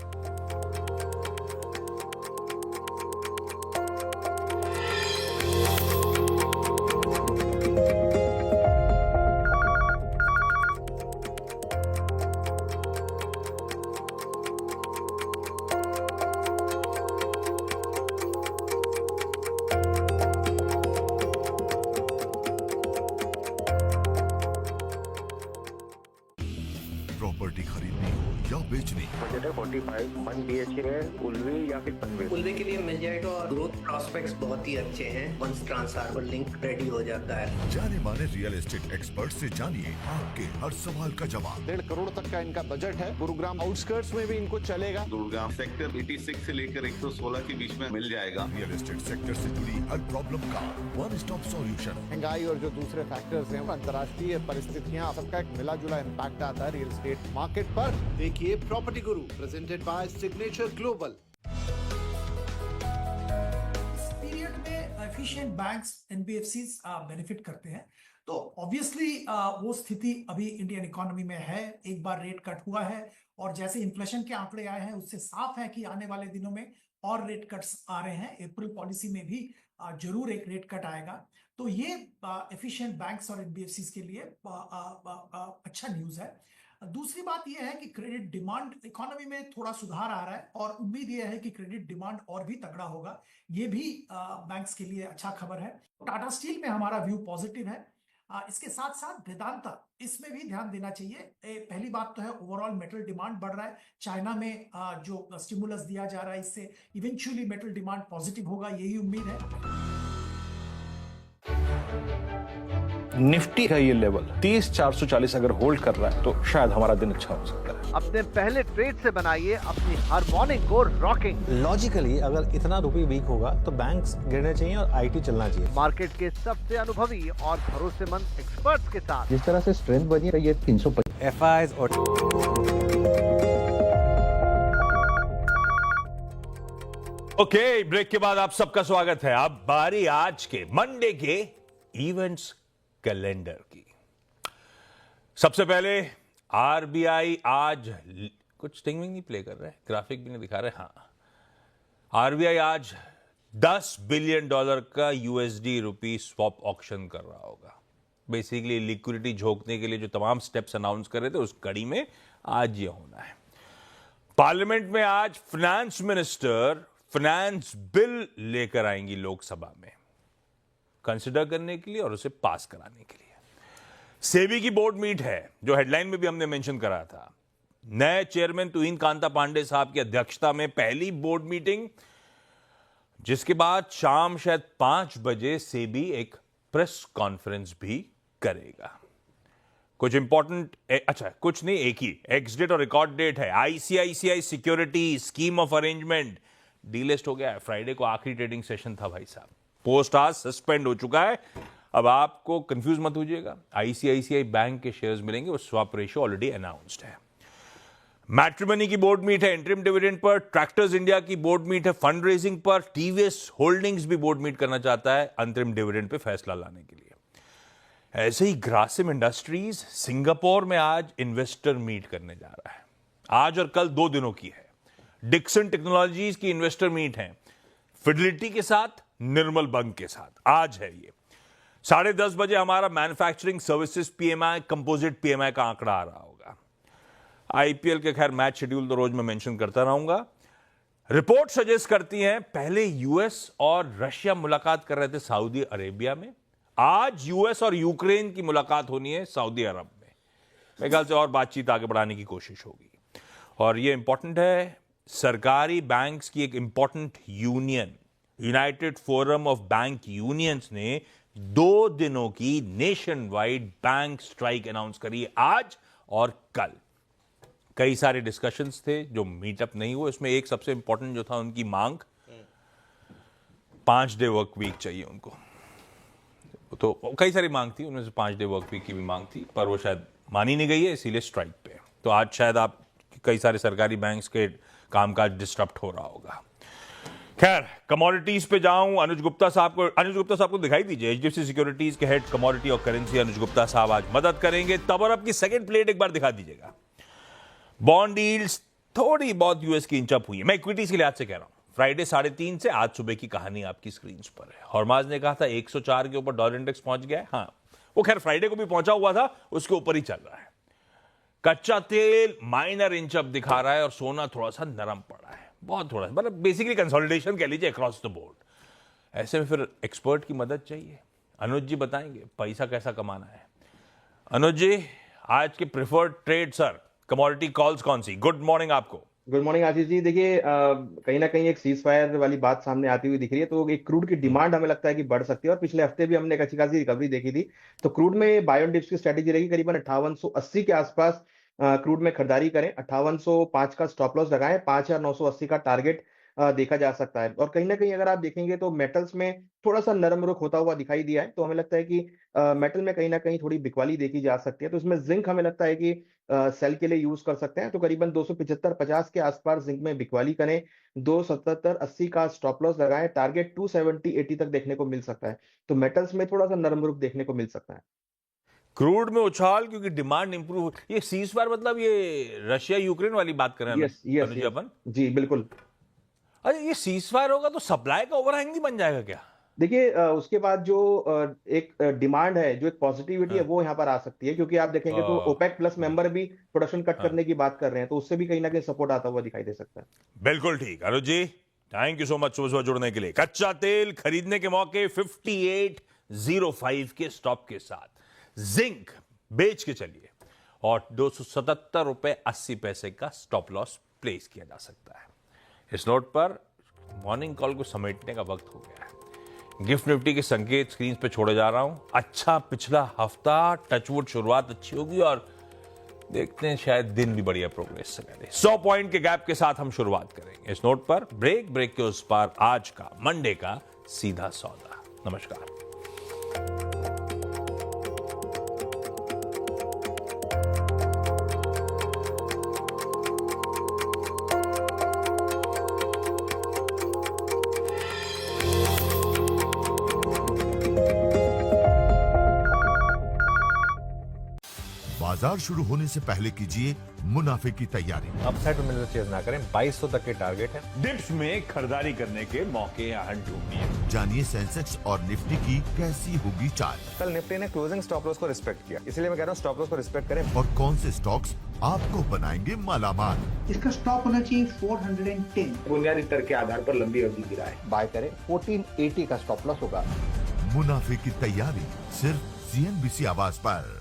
प्रॉपर्टी खरीदनी हो या बेचनी, बजट है 45, 1 BHK है, उल्वे या फिर पनवेल। उल्वे के लिए मिल जाएगा और ग्रोथ प्रॉस्पेक्ट्स बहुत ही अच्छे हैं। Once trans harbour link ready हो जाता है। जाने माने रियल एस्टेट एक्सपर्ट से जानिए आपके हर सवाल का जवाब। 1.5 करोड़ तक का इनका बजट है। गुरुग्राम आउटस्कर्ट्स में भी इनको चलेगा। गुरुग्राम सेक्टर 86 से लेकर 116 के बीच में मिल जाएगा। रियल एस्टेट सेक्टर से जुड़ी हर प्रॉब्लम का वन स्टॉप सॉल्यूशन। महंगाई और जो दूसरे फैक्टर्स हैं, अंतर्राष्ट्रीय परिस्थितियां, सबका एक मिला जुला इम्पैक्ट आता है रियल एस्टेट मार्केट पर। देखिए property Guru presented by signature global. इस पीरियड में एफिशिएंट बैंक्स एनबीएफसीज बेनिफिट करते हैं। तो ऑब्वियसली वो स्थिति अभी इंडियन इकोनॉमी में है। एक बार रेट कट हुआ है और जैसे इन्फ्लेशन के आंकड़े आए हैं उससे साफ है कि आने वाले दिनों में और रेट कट्स आ रहे हैं। अप्रैल पॉलिसी में भी जरूर एक रेट कट आएगा। तो ये एफिशिएंट बैंक्स और एनबीएफसीज के लिए अच्छा न्यूज है। दूसरी बात यह है कि क्रेडिट डिमांड इकोनॉमी में थोड़ा सुधार आ रहा है और उम्मीद यह है कि क्रेडिट डिमांड और भी तगड़ा होगा। ये भी बैंक्स के लिए अच्छा खबर है। टाटा स्टील में हमारा व्यू पॉजिटिव है। इसके साथ साथ वेदांता, इसमें भी ध्यान देना चाहिए। पहली बात तो है ओवरऑल मेटल डिमांड बढ़ रहा है। चाइना में जो स्टिमुलस दिया जा रहा है इससे इवेंचुअली मेटल डिमांड पॉजिटिव होगा, यही उम्मीद है। निफ्टी का ये लेवल 30,440 अगर होल्ड कर रहा है तो शायद हमारा दिन अच्छा हो सकता है। अपने पहले ट्रेड से बनाइए अपनी हर मॉर्निंग को रॉकिंग। लॉजिकली अगर इतना रुपये वीक होगा तो बैंक्स गिरने चाहिए और आईटी चलना चाहिए। मार्केट के सबसे अनुभवी और भरोसेमंद एक्सपर्ट्स के साथ जिस तरह से स्ट्रेंथ बनी है, ये 350 एफआईआईज और ओके, ब्रेक के बाद आप सबका स्वागत है। अब बारी आज के मंडे के इवेंट्स कैलेंडर की। सबसे पहले आरबीआई आज कुछ स्टिंग नहीं प्ले कर रहे हैं, ग्राफिक भी नहीं दिखा रहे। हाँ, आरबीआई आज $10 बिलियन का यूएसडी रुपी स्वैप ऑक्शन कर रहा होगा। बेसिकली लिक्विडिटी झोंकने के लिए जो तमाम स्टेप्स अनाउंस कर रहे थे उस कड़ी में आज ये होना है। पार्लियामेंट में आज फाइनेंस मिनिस्टर फाइनेंस बिल लेकर आएंगी लोकसभा में कंसिडर करने के लिए और उसे पास कराने के लिए। सेबी की बोर्ड मीट है जो हेडलाइन में भी हमने मेंशन करा था। नए चेयरमैन तुहिन कांता पांडे साहब की अध्यक्षता में पहली बोर्ड मीटिंग, जिसके बाद शाम शायद 5 बजे सेबी एक प्रेस कॉन्फ्रेंस भी करेगा। कुछ इंपॉर्टेंट, अच्छा कुछ नहीं, एक ही एक्स डेट और रिकॉर्ड डेट है। ICICI security scheme of arrangement delist हो गया है। फ्राइडे को आखिरी ट्रेडिंग सेशन था भाई साहब। पोस्ट आज सस्पेंड हो चुका है। अब आपको कंफ्यूज मत होइएगा, आईसीआईसीआई बैंक के शेयर्स मिलेंगे, वो स्वैप रेशियो ऑलरेडी अनाउंस्ड है। मैट्रिमनी की बोर्ड मीट है interim dividend per. Tractors India की बोर्ड मीट है फंड रेजिंग पर। टीवीएस होल्डिंग्स भी बोर्ड मीट करना चाहता है अंतरिम डिविडेंड पे फैसला लाने के लिए। ऐसे ही ग्रासिम इंडस्ट्रीज सिंगापुर में आज इन्वेस्टर मीट करने जा रहा है। आज और कल 2 दिनों की है। डिक्सन टेक्नोलॉजीज की इन्वेस्टर मीट है फिडेलिटी के साथ, निर्मल बंग के साथ। आज है ये। 10:30 बजे हमारा manufacturing services PMI, composite PMI का आंकड़ा आ रहा होगा। आईपीएल के खैर मैच शेड्यूल तो रोज मैं मेंशन करता रहूंगा। रिपोर्ट सजेस्ट करती हैं पहले यूएस और रशिया मुलाकात कर रहे थे सऊदी अरेबिया में, आज यूएस और यूक्रेन की मुलाकात होनी है सऊदी अरब में। मेरे ख्याल से और बातचीत आगे बढ़ाने की कोशिश होगी। और ये इंपॉर्टेंट है, सरकारी बैंक्स की एक important union United forum of bank unions ने 2 दिनों की nation wide bank strike announce करी है आज और कल। कई सारे डिस्कशंस थे जो मीटअप नहीं हुए। इसमें एक सबसे इंपॉर्टेंट जो था उनकी मांग, 5 डे वर्क वीक चाहिए उनको। तो कई सारी मांग थी, उनमें से 5 डे वर्क वीक की भी मांग थी, पर वो शायद मानी नहीं गई है, इसीलिए स्ट्राइक पे। तो आज शायद आप कई सारे सरकारी बैंक्स के कामकाज डिस्टर्ब हो रहा होगा। खैर, कमोडिटीज पे जाऊं, अनुज गुप्ता साहब को दिखाई दीजिए। एचडीएफसी सिक्योरिटीज के हेड कमोडिटी और करेंसी अनुज गुप्ता साहब आज मदद करेंगे। तब और अब की सेकंड प्लेट एक बार दिखा दीजिएगा। बॉन्ड यील्ड्स थोड़ी बहुत यूएस की इंचअप हुई है। मैं इक्विटीज के लिहाज से कह रहा हूं। फ्राइडे 3:30 से आज सुबह की कहानी आपकी स्क्रीन पर है। हॉर्माज ने कहा था 104 के ऊपर डॉलर इंडेक्स पहुंच गया है। हाँ, वो खैर फ्राइडे को भी पहुंचा हुआ था, उसके ऊपर ही चल रहा है। कच्चा तेल माइनर इंचअप दिखा रहा है और सोना थोड़ा सा नरम पड़ा है, बहुत थोड़ा, मतलब बेसिकली कंसोलिडेशन कह लीजिए अक्रॉस द बोर्ड। ऐसे में फिर एक्सपर्ट की मदद चाहिए। अनुज जी बताएंगे पैसा कैसा कमाना है। अनुज जी, आज के preferred trade sir, commodity calls कौन सी? गुड मॉर्निंग आपको। Good morning Ashish ji. देखिए, कहीं ना कहीं एक सीज फायर वाली बात सामने आती हुई दिख रही है, तो एक क्रूड की डिमांड हमें लगता है कि बढ़ सकती है और पिछले हफ्ते भी हमने एक अच्छी खासी रिकवरी देखी थी। तो क्रूड में बाय ऑन डिप्स की स्ट्रेटेजी रहेगी, करीबन 5880 के आसपास क्रूड में खरीदारी करें, 5805 का स्टॉप लॉस लगाएं, 5980 का टारगेट देखा जा सकता है। और कहीं ना कहीं अगर आप देखेंगे तो मेटल्स में थोड़ा सा नरम रुख होता हुआ दिखाई दिया है, तो हमें लगता है कि मेटल में कहीं ना कहीं थोड़ी बिकवाली देखी जा सकती है। तो इसमें जिंक हमें लगता है कि सेल के लिए यूज कर सकते हैं, तो करीबन 275-50 के आसपास जिंक में बिकवाली करें, 277-80 का स्टॉप लॉस लगाएं, टारगेट 270-80 तक देखने को मिल सकता है। तो मेटल्स में थोड़ा सा नरम रुख देखने को मिल सकता है। क्रूड में उछाल क्योंकि डिमांड इंप्रूव। ये सीज फायर मतलब ये रशिया यूक्रेन वाली बात कर रहे हैं यस अपन? जी बिल्कुल। अरे ये सीज फायर होगा तो सप्लाई का ओवरहैंग नहीं बन जाएगा क्या? देखिए, उसके बाद जो एक डिमांड है, जो एक पॉजिटिविटी है, वो यहाँ पर आ सकती है, क्योंकि आप देखेंगे तो ओपेक प्लस मेंबर भी प्रोडक्शन कट करने की बात कर रहे हैं, तो उससे भी कहीं ना कहीं सपोर्ट आता हुआ दिखाई दे सकता है। बिल्कुल ठीक। अनुज जी, थैंक यू सो मच सुबह जुड़ने के लिए। कच्चा तेल खरीदने के मौके 5805 के स्टॉप के साथ, जिंक बेच के चलिए और 277 रुपए 80 पैसे का स्टॉप लॉस प्लेस किया जा सकता है। इस नोट पर मॉर्निंग कॉल को समेटने का वक्त हो गया है। गिफ्ट निफ्टी के संकेत स्क्रीन पे छोड़े जा रहा हूं। अच्छा पिछला हफ्ता, टचवुड शुरुआत अच्छी होगी और देखते हैं शायद दिन भी बढ़िया प्रोग्रेस से पहले 100 पॉइंट के गैप के साथ हम शुरुआत करेंगे। इस नोट पर ब्रेक के उस पार आज का मंडे का सीधा सौदा। नमस्कार। बाजार शुरू होने से पहले कीजिए मुनाफे की तैयारी। अपसाइड में चेज ना करें, 2200 तक के टारगेट है। डिप्स में खरीदारी करने के मौके यहाँ ढूंढिए। जानिए सेंसेक्स और निफ्टी की कैसी होगी चाल। कल निफ्टी ने क्लोजिंग स्टॉप लॉस को रिस्पेक्ट किया, इसलिए मैं कह रहा हूँ स्टॉप लॉस को रिस्पेक्ट करें। और कौन से स्टॉक्स आपको बनाएंगे मालामाल। इसका स्टॉप होना चाहिए 410। बुनियादी स्तर के आधार पर लंबी अवधि गिरा है। बाय करें, 1480 का स्टॉप लॉस होगा। मुनाफे की तैयारी सिर्फ CNBC आवाज पर।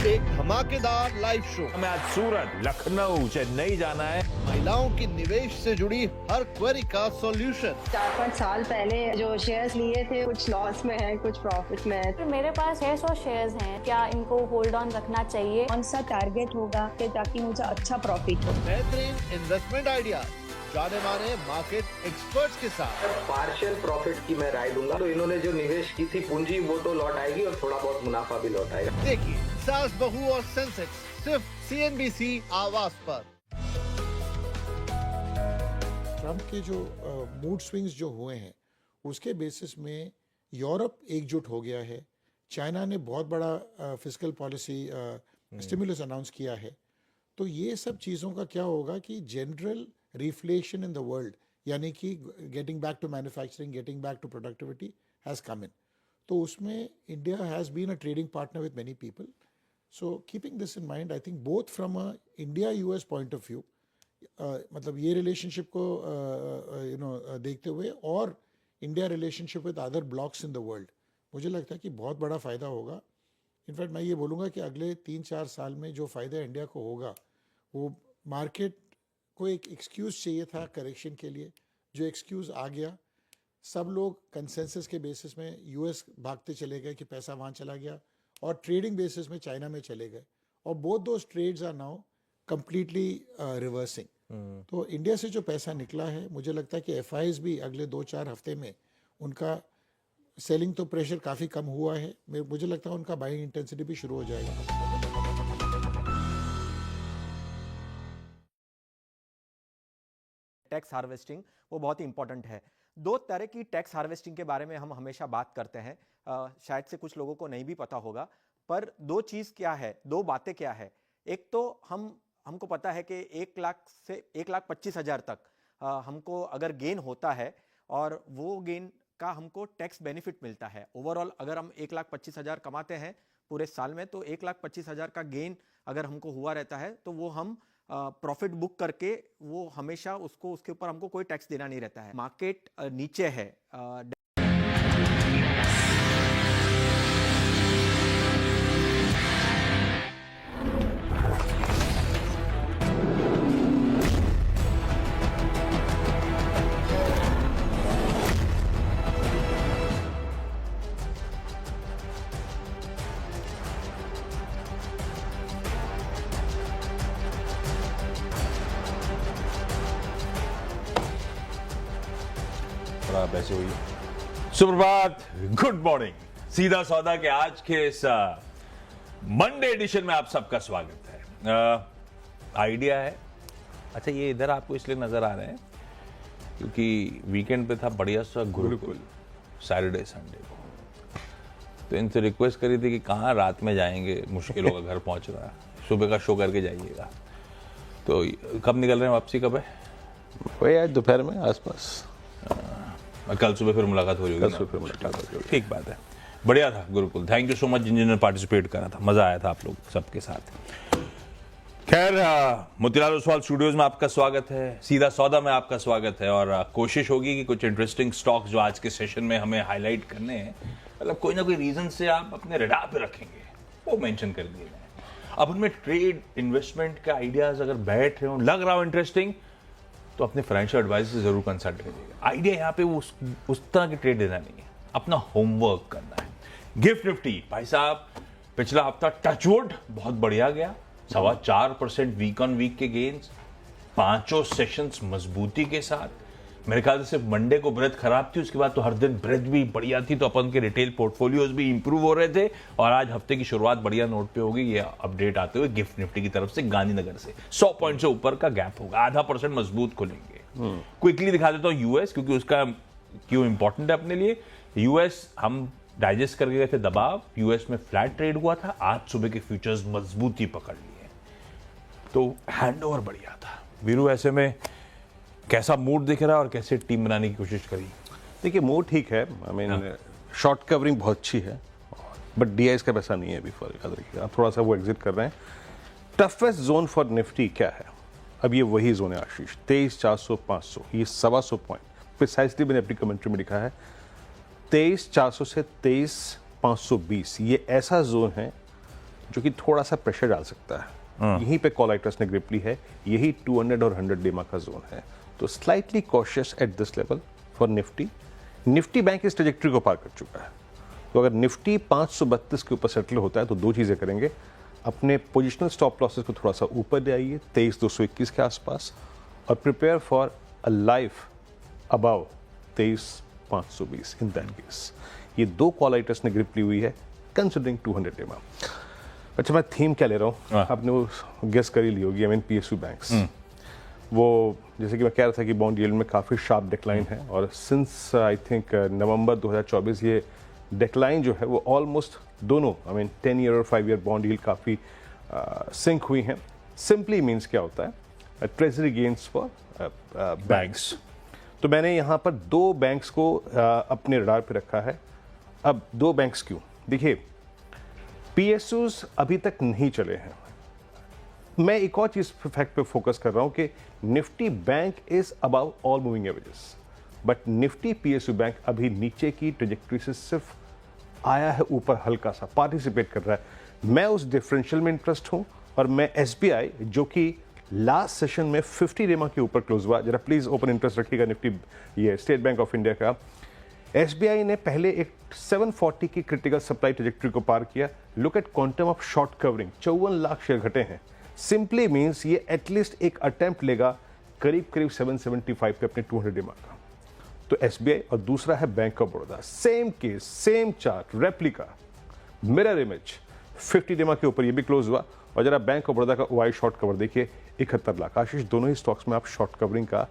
एक धमाकेदार लाइव शो। हमें आज सूरत, लखनऊ, चेन्नई जाना है। महिलाओं की निवेश से जुड़ी हर क्वेरी का सॉल्यूशन। 4-5 साल पहले जो शेयर्स लिए थे, कुछ लॉस में है, कुछ प्रॉफिट में है। तो मेरे पास 600 शेयर्स हैं, क्या इनको होल्ड ऑन रखना चाहिए? कौन सा टारगेट होगा ताकि मुझे अच्छा प्रॉफिट हो? बेहतरीन इन्वेस्टमेंट आइडिया जाने माने मार्केट एक्सपर्ट्स के साथ। पार्शियल प्रॉफिट की मैं राय दूंगा। तो इन्होंने जो निवेश की थी पूंजी, वो तो लौट आएगी और थोड़ा बहुत मुनाफा भी लौट आएगा। देखिए, सास बहू और सेंसेक्स सिर्फ CNBC आवाज पर। ट्रम्प के जो मूड स्विंग्स जो हुए हैं, उसके बेसिस में यूरोप एकजुट हो गया है। चाइना ने बहुत बड़ा फिस्कल पॉलिसी स्टिमुलस अनाउंस किया है। तो ये सब चीज़ों का क्या होगा कि general reflation in the world, यानी कि getting back to manufacturing, getting back to productivity has come in. तो उसमें India has been a trading partner with many people. So keeping this in mind, I think both from a India US point of view, मतलब ये relationship को देखते हुए और India relationship with other blocs in the world, मुझे लगता है कि बहुत बड़ा फ़ायदा होगा। इनफैक्ट मैं ये बोलूँगा कि अगले 3-4 साल में जो फ़ायदा इंडिया को होगा, वो मार्केट को एक एक्सक्यूज़ चाहिए था करेक्शन के लिए, जो एक्सक्यूज़ आ गया। सब लोग कंसेंसस के बेसिस में US भागते चले गए कि पैसा वहाँ चला गया, और ट्रेडिंग बेसिस में चाइना में चले गए, और both those trades are now completely reversing. तो इंडिया से जो पैसा निकला है, मुझे लगता है कि FIs भी अगले 2-4 हफ्ते में उनका सेलिंग तो प्रेशर काफ़ी कम हुआ है, मुझे लगता है उनका बाइंग इंटेंसिटी भी शुरू हो जाएगा। टैक्स हार्वेस्टिंग, वो बहुत ही इंपॉर्टेंट है। दो तरह की टैक्स हार्वेस्टिंग के बारे में हम हमेशा बात करते हैं, शायद से कुछ लोगों को नहीं भी पता होगा, पर दो चीज़ क्या है, दो बातें क्या है। एक तो हमको पता है कि 1 लाख से 1,25,000 तक हमको अगर गेन होता है और वो गेन का हमको टैक्स बेनिफिट मिलता है। ओवरऑल अगर हम 1,25,000 कमाते हैं पूरे साल में, तो 1,25,000 का गेन अगर हमको हुआ रहता है तो वो हम प्रॉफिट बुक करके वो हमेशा उसके ऊपर हमको कोई टैक्स देना नहीं रहता है। मार्केट नीचे है, ऐसे हुई। सुप्रभात, गुड मॉर्निंग। सीधा सौदा के आज के इस मंडे एडिशन में आप सबका स्वागत है। आइडिया है, अच्छा ये इधर आपको इसलिए नजर आ रहे हैं क्योंकि वीकेंड पे था बढ़िया सा गुरुकुल, सैटरडे संडे को, तो इनसे रिक्वेस्ट करी थी कि कहाँ रात में जाएंगे, मुश्किल होगा, घर पहुंच रहा है, सुबह का शो करके जाइएगा। तो कब निकल रहे हैं, वापसी कब है? वही आज दोपहर में आसपास। कल सुबह फिर मुलाकात हो जाएगी। ठीक बात है, बढ़िया था Gurukul. Thank you so much जिन्होंने पार्टिसिपेट करा था, मजा आया था आप लोग सबके साथ। खैर, मोतीलाल ओसवाल स्टूडियोज में आपका स्वागत है, सीधा सौदा में आपका स्वागत है, और कोशिश होगी कि कुछ इंटरेस्टिंग स्टॉक्स जो आज के सेशन में हमें हाईलाइट करने हैं, मतलब कोई ना कोई रीजन से आप अपने रडार पे रखेंगे, वो मेंशन कर दिए जाए। अब उनमें ट्रेड इन्वेस्टमेंट का आइडियाज अगर बैठ रहे हो, लग रहा हो इंटरेस्टिंग, तो अपने फाइनेंशियल एडवाइजर से जरूर कंसल्ट करिएगा। आइडिया यहाँ पे उस तरह की ट्रेड देना नहीं है, अपना होमवर्क करना है। गिफ्ट निफ्टी भाई साहब पिछला हफ्ता टचवुड बहुत बढ़िया गया, 4.25% वीक ऑन वीक के गेन्स, 5 सेशंस मजबूती के साथ। मेरे ख्याल से सिर्फ मंडे को ब्रेथ खराब थी, उसके बाद तो हर दिन ब्रेथ भी बढ़िया थी, तो अपन के रिटेल पोर्टफोलियोज भी इंप्रूव हो रहे थे, और आज हफ्ते की शुरुआत बढ़िया नोट पे होगी। ये अपडेट आते हुए गिफ्ट निफ्टी की तरफ से गांधीनगर से 100 पॉइंट से ऊपर का गैप होगा, 0.5% मजबूत खुलेंगे। क्विकली दिखा देता हूँ यूएस, क्योंकि उसका क्यों इंपॉर्टेंट है अपने लिए। यूएस हम डाइजेस्ट करके गए थे दबाव, यूएस में फ्लैट ट्रेड हुआ था, आज सुबह के फ्यूचर्स मजबूती पकड़ लिए, तो हैंडओवर बढ़िया था। वीरू, ऐसे में कैसा मूड दिख रहा है और कैसे टीम बनाने की कोशिश करी? देखिए, मूड ठीक है, आई मीन शॉर्ट कवरिंग बहुत अच्छी है, बट डीआईएस का पैसा नहीं है अभी, फॉर याद रखिएगा, थोड़ा सा वो एग्जिट कर रहे हैं। टफेस्ट जोन फॉर निफ्टी क्या है? अब ये वही जोन है आशीष, 23,400-500, ये 125 पॉइंट प्रिसाइसली मैंने अपनी कमेंट्री में लिखा है। 23,400 से 23,520 ये ऐसा जोन है जो कि थोड़ा सा प्रेशर डाल सकता है। यहीं पे कॉल राइटर्स ने ग्रिप ली है, यही 200 और 100 डेमा का जोन है, तो slightly cautious at this level for Nifty. Nifty bank इस ट्रेजेक्टरी को पार कर चुका है, तो अगर निफ्टी 532 के ऊपर सेटल होता है तो दो चीज़ें करेंगे, अपने पोजिशनल स्टॉप लॉसेस को थोड़ा सा ऊपर ले आइए 23,221 के आसपास, और prepare for a life above 23,520 in that case. ये दो कॉल राइटर्स ने ग्रिप ली हुई है कंसिडरिंग 200 डेमा। अच्छा, मैं थीम क्या ले रहा हूँ, आपने वो गेस कर ही ली होगी, आई मीन पीएसयू बैंक्स। वो जैसे कि मैं कह रहा था कि बॉन्ड यील्ड में काफ़ी शार्प डिक्लाइन है, और सिंस आई थिंक नवंबर 2024 ये डिक्लाइन जो है वो ऑलमोस्ट दोनों, आई मीन 10 ईयर और 5 ईयर बॉन्ड यील्ड काफ़ी सिंक हुई हैं। सिंपली मीन्स क्या होता है, ट्रेजरी गेन्स फॉर बैंक्स। तो मैंने यहाँ पर दो बैंक्स को अपने रडार पे रखा है। अब दो बैंक्स क्यों? देखिए, पीएसयूज अभी तक नहीं चले हैं। मैं एक और चीज फैक्ट पे फोकस कर रहा हूं कि Nifty bank is above all moving averages, but Nifty PSU bank अभी नीचे की ट्रेजेक्टरी से सिर्फ आया है ऊपर, हल्का सा पार्टिसिपेट कर रहा है। मैं उस डिफरेंशियल में इंटरेस्ट हूं, और मैं एसबीआई जो कि लास्ट सेशन में 50 डेमा के ऊपर क्लोज हुआ, जरा प्लीज ओपन इंटरेस्ट रखिएगा निफ्टी, ये स्टेट बैंक ऑफ इंडिया का। एसबीआई ने पहले एक 740 की क्रिटिकल सप्लाई ट्रेजेक्टरी को पार किया। Look at quantum of short covering, 54 lakh share घटे हैं। सिंपली मीन्स ये एटलीस्ट एक अटेम्प्ट लेगा करीब करीब 775 पे अपने 200 डेमा का। तो एसबीआई, और दूसरा है bank of Baroda, same case, same chart, replica, mirror image, 50 डेमा के ऊपर ये भी क्लोज हुआ। और जरा बैंक ऑफ बड़ौदा का ओआई शॉर्ट कवर देखिए, 71 लाख। आशीष, दोनों ही स्टॉक्स में आप शॉर्ट कवरिंग का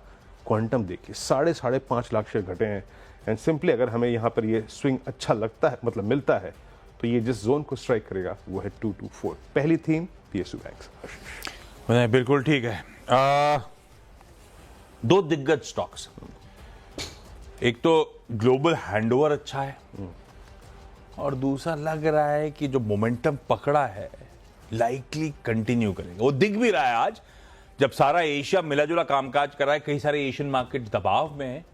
क्वांटम देखिए, 5.5 लाख शेयर घटे हैं। एंड सिंपली अगर हमें यहाँ पर ये स्विंग अच्छा लगता है, मतलब मिलता है, तो ये जिस जोन को स्ट्राइक करेगा वो है 224। पहली थीम PSU बैंक्स। बिल्कुल ठीक है। दो दिग्गज स्टॉक्स, एक तो ग्लोबल हैंडओवर अच्छा है और दूसरा लग रहा है कि जो मोमेंटम पकड़ा है लाइकली कंटिन्यू करेगा। वो दिख भी रहा है आज जब सारा एशिया मिला जुला कामकाज कर रहा है, कई सारे एशियन मार्केट दबाव में है,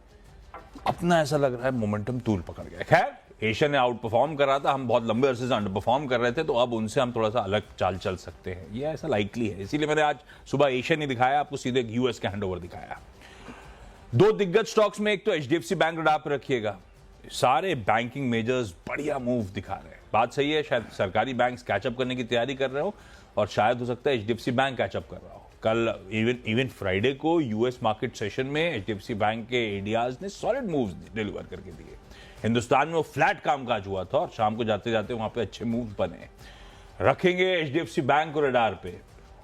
अपना ऐसा लग रहा है मोमेंटम तूल पकड़ गया। खैर एशिया ने आउट परफॉर्म कर रहा था, हम बहुत लंबे अरसे से अंडर परफॉर्म कर रहे थे, तो अब उनसे हम थोड़ा सा अलग चाल चल सकते हैं, ये ऐसा लाइकली है। इसीलिए मैंने आज सुबह एशिया नहीं दिखाया, आपको सीधे यूएस का हैंडओवर दिखाया। दो दिग्गज स्टॉक्स में एक तो HDFC बैंक रडार पे रखिएगा। सारे बैंकिंग मेजर्स बढ़िया मूव दिखा रहे हैं। बात सही है, शायद सरकारी बैंक्स कैचअप करने की तैयारी कर रहे हो और शायद हो सकता है HDFC बैंक कैचअप कर रहा हो। कल इवन फ्राइडे को यूएस मार्केट सेशन में HDFC बैंक के एडीआर्स ने सॉलिड मूव्स डिलीवर करके दिए। हिंदुस्तान में वो फ्लैट कामकाज हुआ था और शाम को जाते जाते वहां पे अच्छे मूव बने। रखेंगे HDFC बैंक को रडार पे,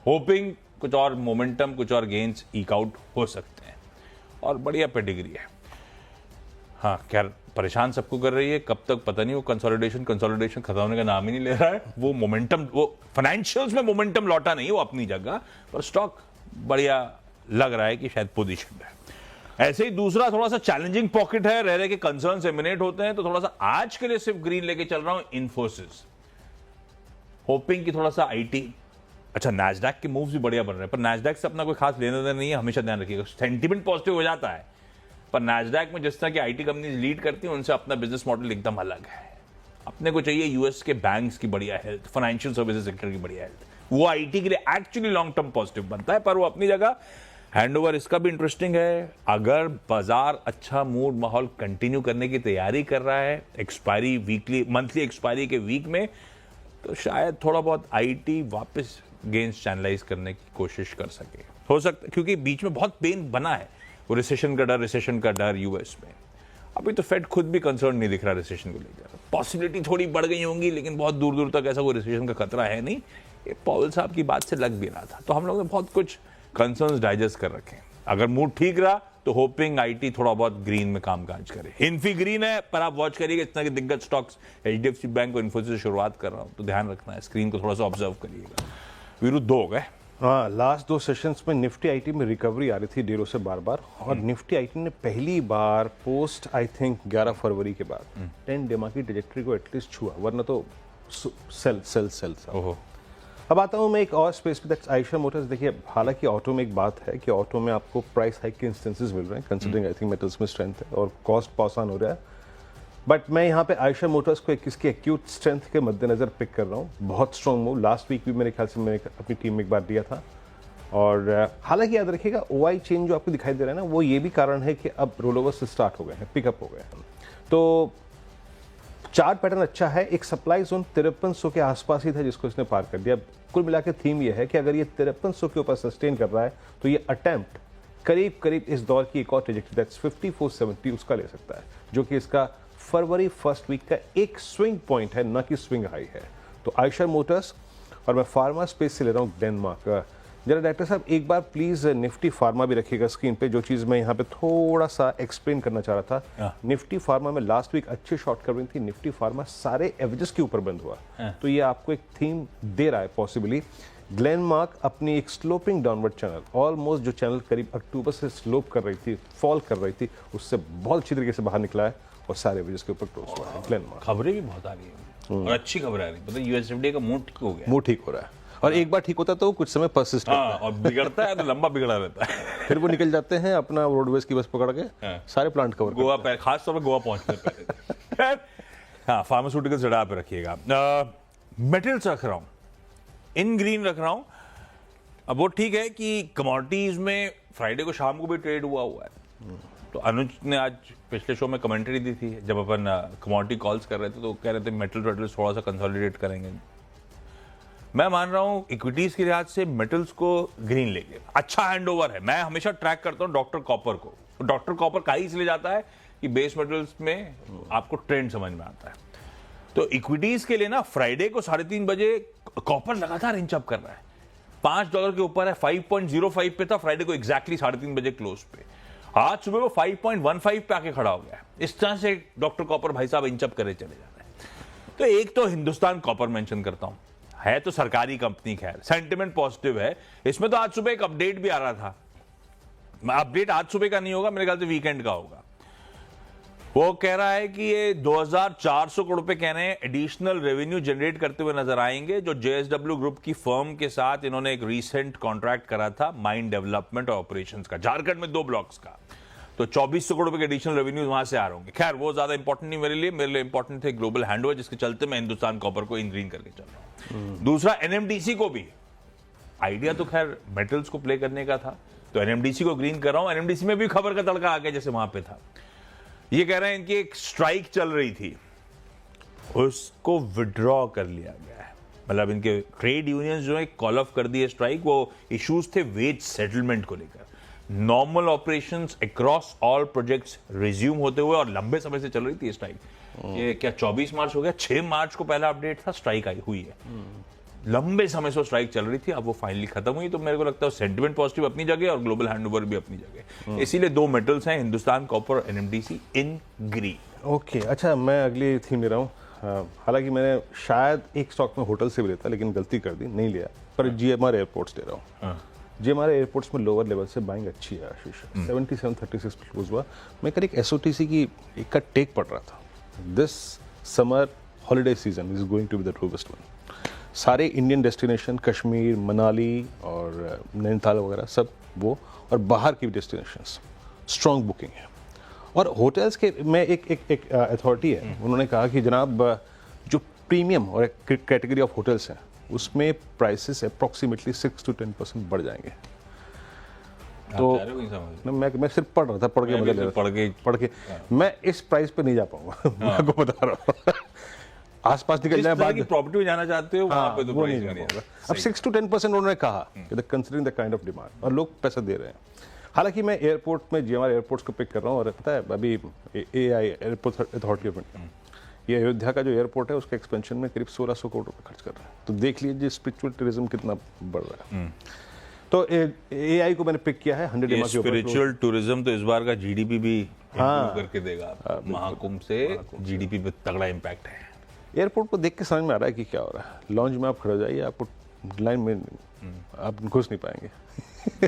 होपिंग कुछ और मोमेंटम, कुछ और गेन्स ईक आउट हो सकते हैं और बढ़िया पेडिग्री है। हाँ खैर परेशान सबको कर रही है, कब तक पता नहीं। वो कंसोलिडेशन खत्म होने का नाम ही नहीं ले रहा है। वो मोमेंटम, वो फाइनेंशियल्स में मोमेंटम लौटा नहीं, वो अपनी जगह पर स्टॉक बढ़िया लग रहा है कि शायद पोजीशन है। ऐसे ही दूसरा थोड़ा सा चैलेंजिंग पॉकेट है, रह रहे के कंसर्न्स एमिनेट होते हैं, तो थोड़ा सा आज के लिए सिर्फ ग्रीन लेके चल रहा हूं। इन्फोसिस, होपिंग की थोड़ा सा IT। अच्छा नैस्डैक के मूव्स भी बढ़िया बन रहे हैं, पर नैस्डैक से अपना कोई खास लेना देना नहीं है, हमेशा ध्यान रखिएगा। सेंटीमेंट पॉजिटिव हो जाता है, पर नैस्डैक में जिस तरह की IT कंपनीज लीड करती हैं उनसे अपना बिजनेस मॉडल एकदम अलग है। अपने को चाहिए यूएस के बैंक्स की बढ़िया हेल्थ, फाइनेंशियल सर्विसेज सेक्टर की बढ़िया हेल्थ, वो IT के लिए एक्चुअली लॉन्ग टर्म पॉजिटिव बनता है, पर वो अपनी जगह। हैंडओवर इसका भी इंटरेस्टिंग है। अगर बाजार अच्छा मूड माहौल कंटिन्यू करने की तैयारी कर रहा है एक्सपायरी वीकली मंथली एक्सपायरी के वीक में, तो शायद थोड़ा बहुत IT वापस गेन्स चैनलाइज करने की कोशिश कर सके, हो सकता है, क्योंकि बीच में बहुत पेन बना है। वो रिसेशन का डर यूएस में। अभी तो फेड खुद भी कंसर्न नहीं दिख रहा रिसेशन को लेकर। पॉसिबिलिटी थोड़ी बढ़ गई होंगी, लेकिन बहुत दूर दूर तक ऐसा कोई रिसेशन का खतरा है नहीं। ये पॉवेल साहब की बात से लग भी रहा था, तो हम लोग ने बहुत कुछ कंसर्न्स डाइजेस्ट कर रखे हैं। अगर मूड ठीक रहा तो होपिंग IT थोड़ा बहुत ग्रीन में कामकाज करे। इन्फी ग्रीन है, पर आप वॉच करिएगा इतना कि दिग्गज स्टॉक्स HDFC बैंक और इन्फोसिस से शुरुआत कर रहा हूं, तो ध्यान रखना है, स्क्रीन को थोड़ा सा ऑब्जर्व करिएगा। विरुद्ध 2 हो गए। हाँ, लास्ट 2 सेशंस में निफ्टी IT में रिकवरी आ रही थी डेरों से बार बार, और निफ्टी IT ने पहली बार पोस्ट आई थिंक 11 फरवरी के बाद 10 डेमा की ट्रेजेक्टरी को एटलीस्ट छुआ, वरना तो सेल था। अब आता हूँ मैं एक और स्पेस पे, दैट्स आयशर मोटर्स। देखिए हालांकि ऑटो में एक बात है कि ऑटो में आपको प्राइस हाइक के इंस्टेंसेस मिल रहे हैं, कंसिडरिंग आई थिंक मेटल्स में स्ट्रेंथ है और कॉस्ट पास ऑन हो रहा है, बट मैं यहाँ पे आयशर मोटर्स को इसकी एक्यूट स्ट्रेंथ के मद्देनजर पिक कर रहा हूँ। बहुत स्ट्रॉन्ग मूव, लास्ट वीक भी मेरे ख्याल से मैंने अपनी टीम में एक बार दिया था। और हालांकि याद रखिएगा OI चेंज जो आपको दिखाई दे रहा है ना, वो ये भी कारण है कि अब रोल से स्टार्ट हो गए हैं, पिकअप हो गए हैं। तो चार्ट पैटर्न अच्छा है। एक सप्लाई जोन 5300 के आसपास ही था जिसको इसने पार कर दिया। कुल मिला के थीम ये है कि अगर ये 5300 के ऊपर सस्टेन कर रहा है तो ये अटेम्प्ट करीब करीब इस दौर की एक और ट्रेजेक्टरी दैट्स 5470 उसका ले सकता है, जो कि इसका फरवरी फर्स्ट वीक का एक स्विंग पॉइंट है, न कि स्विंग हाई है। तो आयशर मोटर्स, और मैं फार्मा स्पेस से ले रहा हूँ ग्लेनमार्क। जरा डायरेक्टर साहब एक बार प्लीज निफ्टी फार्मा भी रखिएगा स्क्रीन पे। जो चीज़ मैं यहाँ पे थोड़ा सा एक्सप्लेन करना चाह रहा था, निफ्टी फार्मा में लास्ट वीक अच्छी शॉर्ट कवरिंग थी, निफ्टी फार्मा सारे एवरेजेस के ऊपर बंद हुआ, तो ये आपको एक थीम दे रहा है पॉसिबली। ग्लेनमार्क अपनी एक स्लोपिंग डाउनवर्ड चैनल, ऑलमोस्ट जो चैनल करीब अक्टूबर से स्लोप कर रही थी, फॉल कर रही थी, उससे बहुत अच्छी तरीके से बाहर निकला है और सारे एवरेजेस के ऊपर क्लोज हुआ है ग्लेनमार्क। खबरें भी बहुत आ रही है और अच्छी खबर आ रही है, मतलब USFDA का मूड ठीक हो गया, मूड ठीक हो रहा है, और एक बार ठीक होता है तो कुछ समय परसिस्ट करता है और बिगड़ता है तो लंबा बिगड़ा रहता है। फिर वो निकल जाते हैं अपना रोडवेज की बस पकड़ के, सारे प्लांट कवर गोवा पे, खास तौर पे गोवा पहुंचते हैं। हाँ, फार्मास्यूटिकल्स जड़ा पे रखिएगा। मेटल्स रख रहा हूं, इन ग्रीन रख रहा हूं। अब वो ठीक है कि कमोडिटीज में फ्राइडे को शाम को भी ट्रेड हुआ है, तो अनुज ने आज पिछले शो में कमेंट्री दी थी जब अपन कमोडिटी कॉल्स कर रहे थे, तो कह रहे थे मेटल्स थोड़ा सा कंसोलिडेट करेंगे। मैं मान रहा हूं इक्विटीज के लिहाज से मेटल्स को ग्रीन लेंगे, अच्छा हैंडओवर है। मैं हमेशा ट्रैक करता हूं डॉक्टर कॉपर को। डॉक्टर कॉपर का ही इसलिए जाता है कि बेस मेटल्स में आपको ट्रेंड समझ में आता है। तो इक्विटीज के लिए ना फ्राइडे को 3:30 बजे कॉपर लगातार इंच अप कर रहा है, $5 के ऊपर है, 5.05 पे था फ्राइडे को एग्जैक्टली 3:30 बजे क्लोज पे। आज सुबह वो 5.15 पे आके खड़ा हो गया है। इस तरह से डॉक्टर कॉपर भाई साहब इंचअप करे चले जा रहे हैं। तो एक तो हिंदुस्तान कॉपर मेंशन करता हूं, है तो सरकारी कंपनी, खैर सेंटिमेंट पॉजिटिव है। इसमें तो आज सुबह एक अपडेट भी आ रहा था, अपडेट आज सुबह का नहीं होगा, मेरे ख्याल से वीकेंड का होगा। वो कह रहा है कि ये 2400 करोड़ रुपए कह रहे हैं एडिशनल रेवेन्यू जनरेट करते हुए नजर आएंगे, जो JSW ग्रुप की फर्म के साथ इन्होंने एक रीसेंट कॉन्ट्रैक्ट करा था माइन डेवलपमेंट और ऑपरेशंस का, झारखंड में 2 ब्लॉक्स का। तो 2400 करोड़ रुपए के एडिशनल रेवेन्यूज वहां से आ रहे होंगे। खैर वो ज्यादा इंपॉर्टेंट नहीं मेरे लिए इंपॉर्टेंट थे ग्लोबल हैंडओवर, जिसके चलते मैं हिंदुस्तान कॉपर को इन ग्रीन करके चल रहा हूं। दूसरा NMDC को भी आइडिया तो खैर मेटल्स को प्ले करने का था, तो NMDC को ग्रीन कर रहा हूं। NMDC में भी खबर का तड़का आ गया जैसे वहां पे था। ये कह रहे हैं इनकी एक स्ट्राइक चल रही थी, उसको विड्रॉ कर लिया गया है। मतलब इनके ट्रेड यूनियंस जो है कॉल ऑफ कर दिए स्ट्राइक। वो इश्यूज थे वेज सेटलमेंट को लेकर। Normal operations across all projects resume होते हुए, और लंबे समय से चल रही थी स्ट्राइक। ये क्या 24 मार्च हो गया, 6 मार्च को पहला अपडेट था, स्ट्राइक आई हुई है। लंबे समय से स्ट्राइक चल रही थी, अब वो फाइनली खत्म हुई। तो मेरे को लगता है सेंटिमेंट पॉजिटिव अपनी जगह और ग्लोबल हैंडओवर भी अपनी जगह। इसीलिए 2 मेटल्स हैं, हिंदुस्तान कॉपर और NMDC इन ग्रीन। ओके, अच्छा मैं अगली थीम ले रहा हूँ। हालांकि मैंने शायद एक स्टॉक में होटल से भी लेता, लेकिन गलती कर दी, नहीं लिया, पर GMR एयरपोर्ट्स ले रहा हूँ। GMR एयरपोर्ट्स में लोअर लेवल से बाइंग अच्छी है आशीष। 7736 पर क्लोज हुआ। मैं कल एक SOTC की एक का टेक पढ़ रहा था, this summer holiday season is going to be the truest one. सारे इंडियन डेस्टिनेशन, कश्मीर, मनाली और नैनीताल वगैरह सब वो, और बाहर की भी डेस्टिनेशंस स्ट्रॉन्ग बुकिंग है। और होटल्स के में एक अथॉरिटी है, उन्होंने कहा कि जनाब जो प्रीमियम और कैटेगरी ऑफ होटल्स हैं उसमें प्राइसेस अप्रॉक्सीमेटली 6 to 10% बढ़ जाएंगे। तो मैं सिर्फ पढ़ रहा था, पढ़ के मैं इस प्राइस पे नहीं जा पाऊंगा। मैं आपको बता रहा हूँ। आसपास निकल जाए बाद प्रॉपर्टी में जाना चाहते हो वहां पे तो वो नहीं होगा। अब 6 to 10% उन्होंने कहा कि considering the kind of demand, और लोग पैसा दे रहे हैं। हालांकि मैं एयरपोर्ट में GMR एयरपोर्ट्स को पिक कर रहा हूँ, और पता है अभी AI airport authority of India, ये अयोध्या का जो एयरपोर्ट है उसके एक्सपेंशन में करीब 1600 करोड़ रुपए खर्च कर रहा है। तो देख लीजिए स्पिरिचुअल टूरिज्म कितना बढ़ रहा है। तो AI को मैंने पिक किया है 100 के ऊपर। स्पिरिचुअल टूरिज्म तो इस बार का GDP भी इंप्रूव करके देगा। महाकुंभ से GDP पे तगड़ा इम्पैक्ट है। एयरपोर्ट को देख के समझ में आ रहा है कि क्या हो रहा है। लॉन्च में आप खड़े हो जाइए, आपको लाइन में आप घुस नहीं पाएंगे।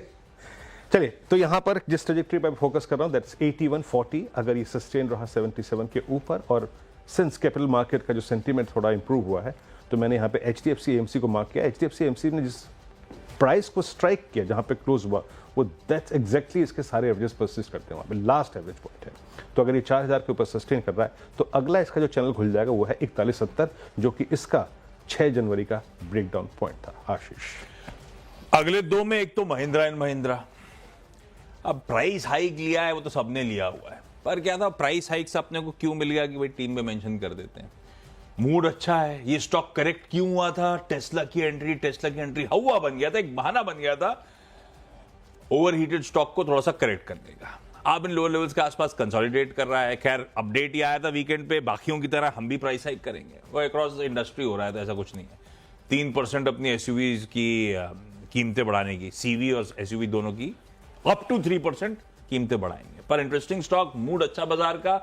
चलिए, तो यहाँ पर जिस ट्रेजेक्टरी पर फोकस कर रहा हूँ दैट्स 8140। अगर ये सस्टेन रहा 77 के ऊपर, और सिंस कैपिटल मार्केट का जो सेंटीमेंट थोड़ा इंप्रूव हुआ है, तो मैंने यहाँ पे HDFC AMC को मार्क किया। HDFC AMC ने जिस प्राइस को स्ट्राइक किया, जहाँ पे क्लोज हुआ, वो दैट्स एग्जैक्टली इसके सारे एवरेज परसिस्ट करते हैं, वहाँ पे लास्ट एवरेज पॉइंट है। तो अगर ये 4000 के ऊपर सस्टेन कर रहा है, तो अगला इसका जो चैनल खुल जाएगा वो है 4170, जो कि इसका 6 जनवरी का ब्रेकडाउन पॉइंट था। आशीष, अगले 2 में एक तो महिंद्रा एंड महिंद्रा। अब प्राइस हाइक लिया है वो तो सबने लिया हुआ है, पर क्या था प्राइस हाइक से अपने को क्यों मिल गया कि भाई टीम में मेंशन कर देते हैं। मूड अच्छा है, ये स्टॉक करेक्ट क्यों हुआ था, टेस्ला की एंट्री हवा बन गया था, एक बहाना बन गया था ओवरहीटेड स्टॉक को थोड़ा सा करेक्ट करने का। अब इन लोअर लेवल्स के आसपास कंसोलिडेट कर रहा है। खैर अपडेट ये आया था वीकेंड पे, बाकियों की तरह हम भी प्राइस हाइक करेंगे, वो अक्रॉस इंडस्ट्री हो रहा है, तो ऐसा कुछ नहीं है। 3% अपनी SUVs की कीमतें बढ़ाने की, CV और SUV दोनों की अप टू 3% कीमतें बढ़ाएंगे। पर इंटरेस्टिंग स्टॉक, मूड अच्छा बाजार का,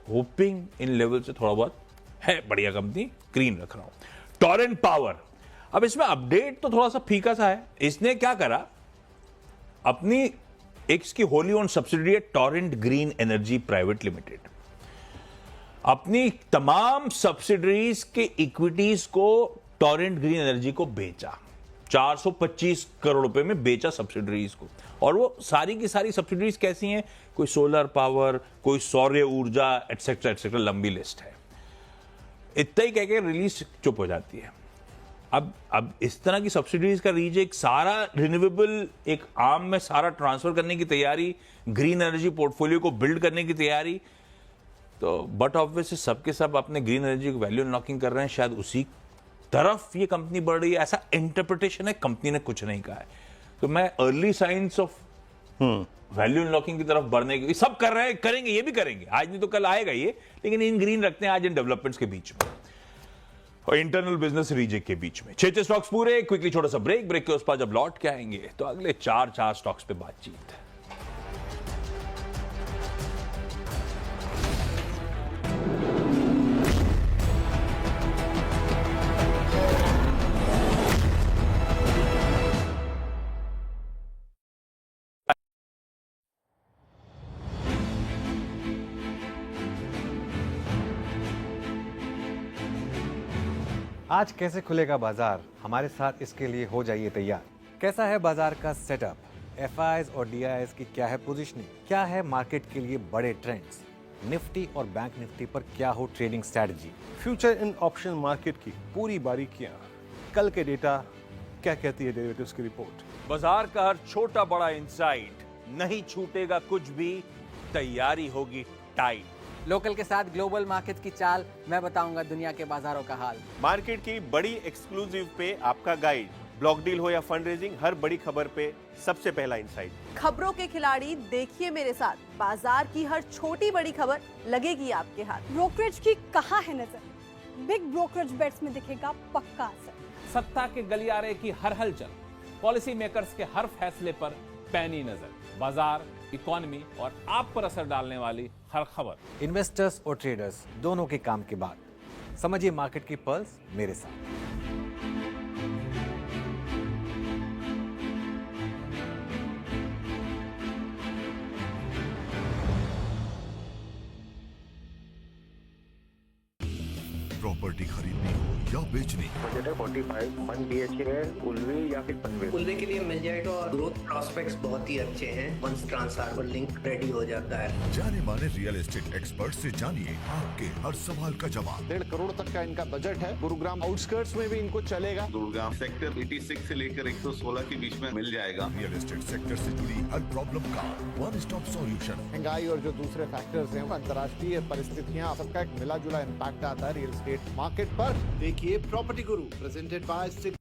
होपिंग इन लेवल से थोड़ा बहुत है बढ़िया कंपनी, ग्रीन रख रहा हूं। टोरेंट पावर, अब इसमें अपडेट तो थोड़ा सा फीका सा है। इसने क्या करा, अपनी एक इसकी होली ओन्ड सब्सिडियरी है Torrent green energy private limited, अपनी तमाम सब्सिडरीज के इक्विटीज को टोरेंट ग्रीन एनर्जी को बेचा, 425 करोड़ रुपए में बेचा सब्सिडरीज को। और वो सारी की सारी सब्सिडरीज कैसी हैं, कोई सोलर पावर, कोई सौर्य ऊर्जा, एटसेट्रा एटसेट्रा, लंबी लिस्ट है। इतना ही कह के रिलीज चुप हो जाती है। अब इस तरह की सब्सिडीज का रीच, एक सारा रिन्यूएबल एक आर्म में सारा ट्रांसफर करने की तैयारी, ग्रीन एनर्जी पोर्टफोलियो को बिल्ड करने की तैयारी, तो बट ऑब्वियसली सबके सब अपने ग्रीन एनर्जी को वैल्यू अनलॉकिंग कर रहे हैं, शायद उसी तरफ ये कंपनी बढ़ रही है, ऐसा इंटरप्रिटेशन है। कंपनी ने कुछ नहीं कहा है, तो मैं early signs of value unlocking की तरफ बढ़ने की सब कर रहे हैं, करेंगे, ये भी करेंगे, आज नहीं तो कल आएगा ये, लेकिन इन ग्रीन रखते हैं आज इन डेवलपमेंट्स के बीच में और इंटरनल बिजनेस रीजेक के बीच में। 6 स्टॉक्स पूरे, क्विकली छोटा सा ब्रेक के उस पर जब लौट के आएंगे तो अगले 4 स्टॉक्स पे बातचीत। आज कैसे खुलेगा बाजार, हमारे साथ इसके लिए हो जाइए तैयार। कैसा है बाजार का सेटअप, एफआईज और डीआईएस की क्या है पोजीशनिंग, क्या है मार्केट के लिए बड़े ट्रेंड्स, निफ्टी और बैंक निफ्टी पर क्या हो trading strategy. Future in option market की पूरी बारीकियां, कल के डेटा क्या कहती है डेरिवेटिव्स की रिपोर्ट। बाजार का हर छोटा बड़ा इंसाइट, नहीं छूटेगा कुछ भी, तैयारी होगी टाइट। लोकल के साथ ग्लोबल मार्केट की चाल, मैं बताऊंगा दुनिया के बाजारों का हाल। मार्केट की बड़ी एक्सक्लूसिव पे आपका गाइड, ब्लॉक डील हो या फंड रेजिंग, हर बड़ी खबर पे सबसे पहला इंसाइट। खबरों के खिलाड़ी देखिए मेरे साथ, बाजार की हर छोटी बड़ी खबर लगेगी आपके हाथ। ब्रोकरेज की कहाँ है नजर, बिग ब्रोकरेज बेट्स में दिखेगा पक्का असर। सत्ता के गलियारे की हर हलचल, पॉलिसी मेकर्स के हर फैसले पर पैनी नजर, बाजार, इकोनॉमी और आप पर असर डालने वाली हर खबर। इन्वेस्टर्स और ट्रेडर्स दोनों के काम की बात, समझिए मार्केट की पल्स मेरे साथ। प्रॉपर्टी खरीदनी हो या बेचनी, बजट है 45, 1 BHK है, उल्वे या फिर पनवेल। उल्वे के लिए मिल जाएगा और ग्रोथ प्रॉस्पेक्ट्स बहुत ही अच्छे हैं। Once trans harbour link ready हो जाता है। जाने माने रियल एस्टेट एक्सपर्ट से जानिए आपके हर सवाल का जवाब। 1.5 करोड़ तक का इनका बजट है। गुरुग्राम आउटस्कर्ट्स में भी इनको चलेगा। गुरुग्राम सेक्टर 86 से लेकर 116 के बीच में मिल जाएगा। रियल एस्टेट सेक्टर से जुड़ी हर प्रॉब्लम का वन स्टॉप सॉल्यूशन। महंगाई और जो दूसरे फैक्टर्स हैं, अंतर्राष्ट्रीय परिस्थितियां, सबका एक मिला जुला इम्पैक्ट आता है रियल एस्टेट मार्केट पर। देखिए प्रॉपर्टी गुरु प्रेजेंटेड बाय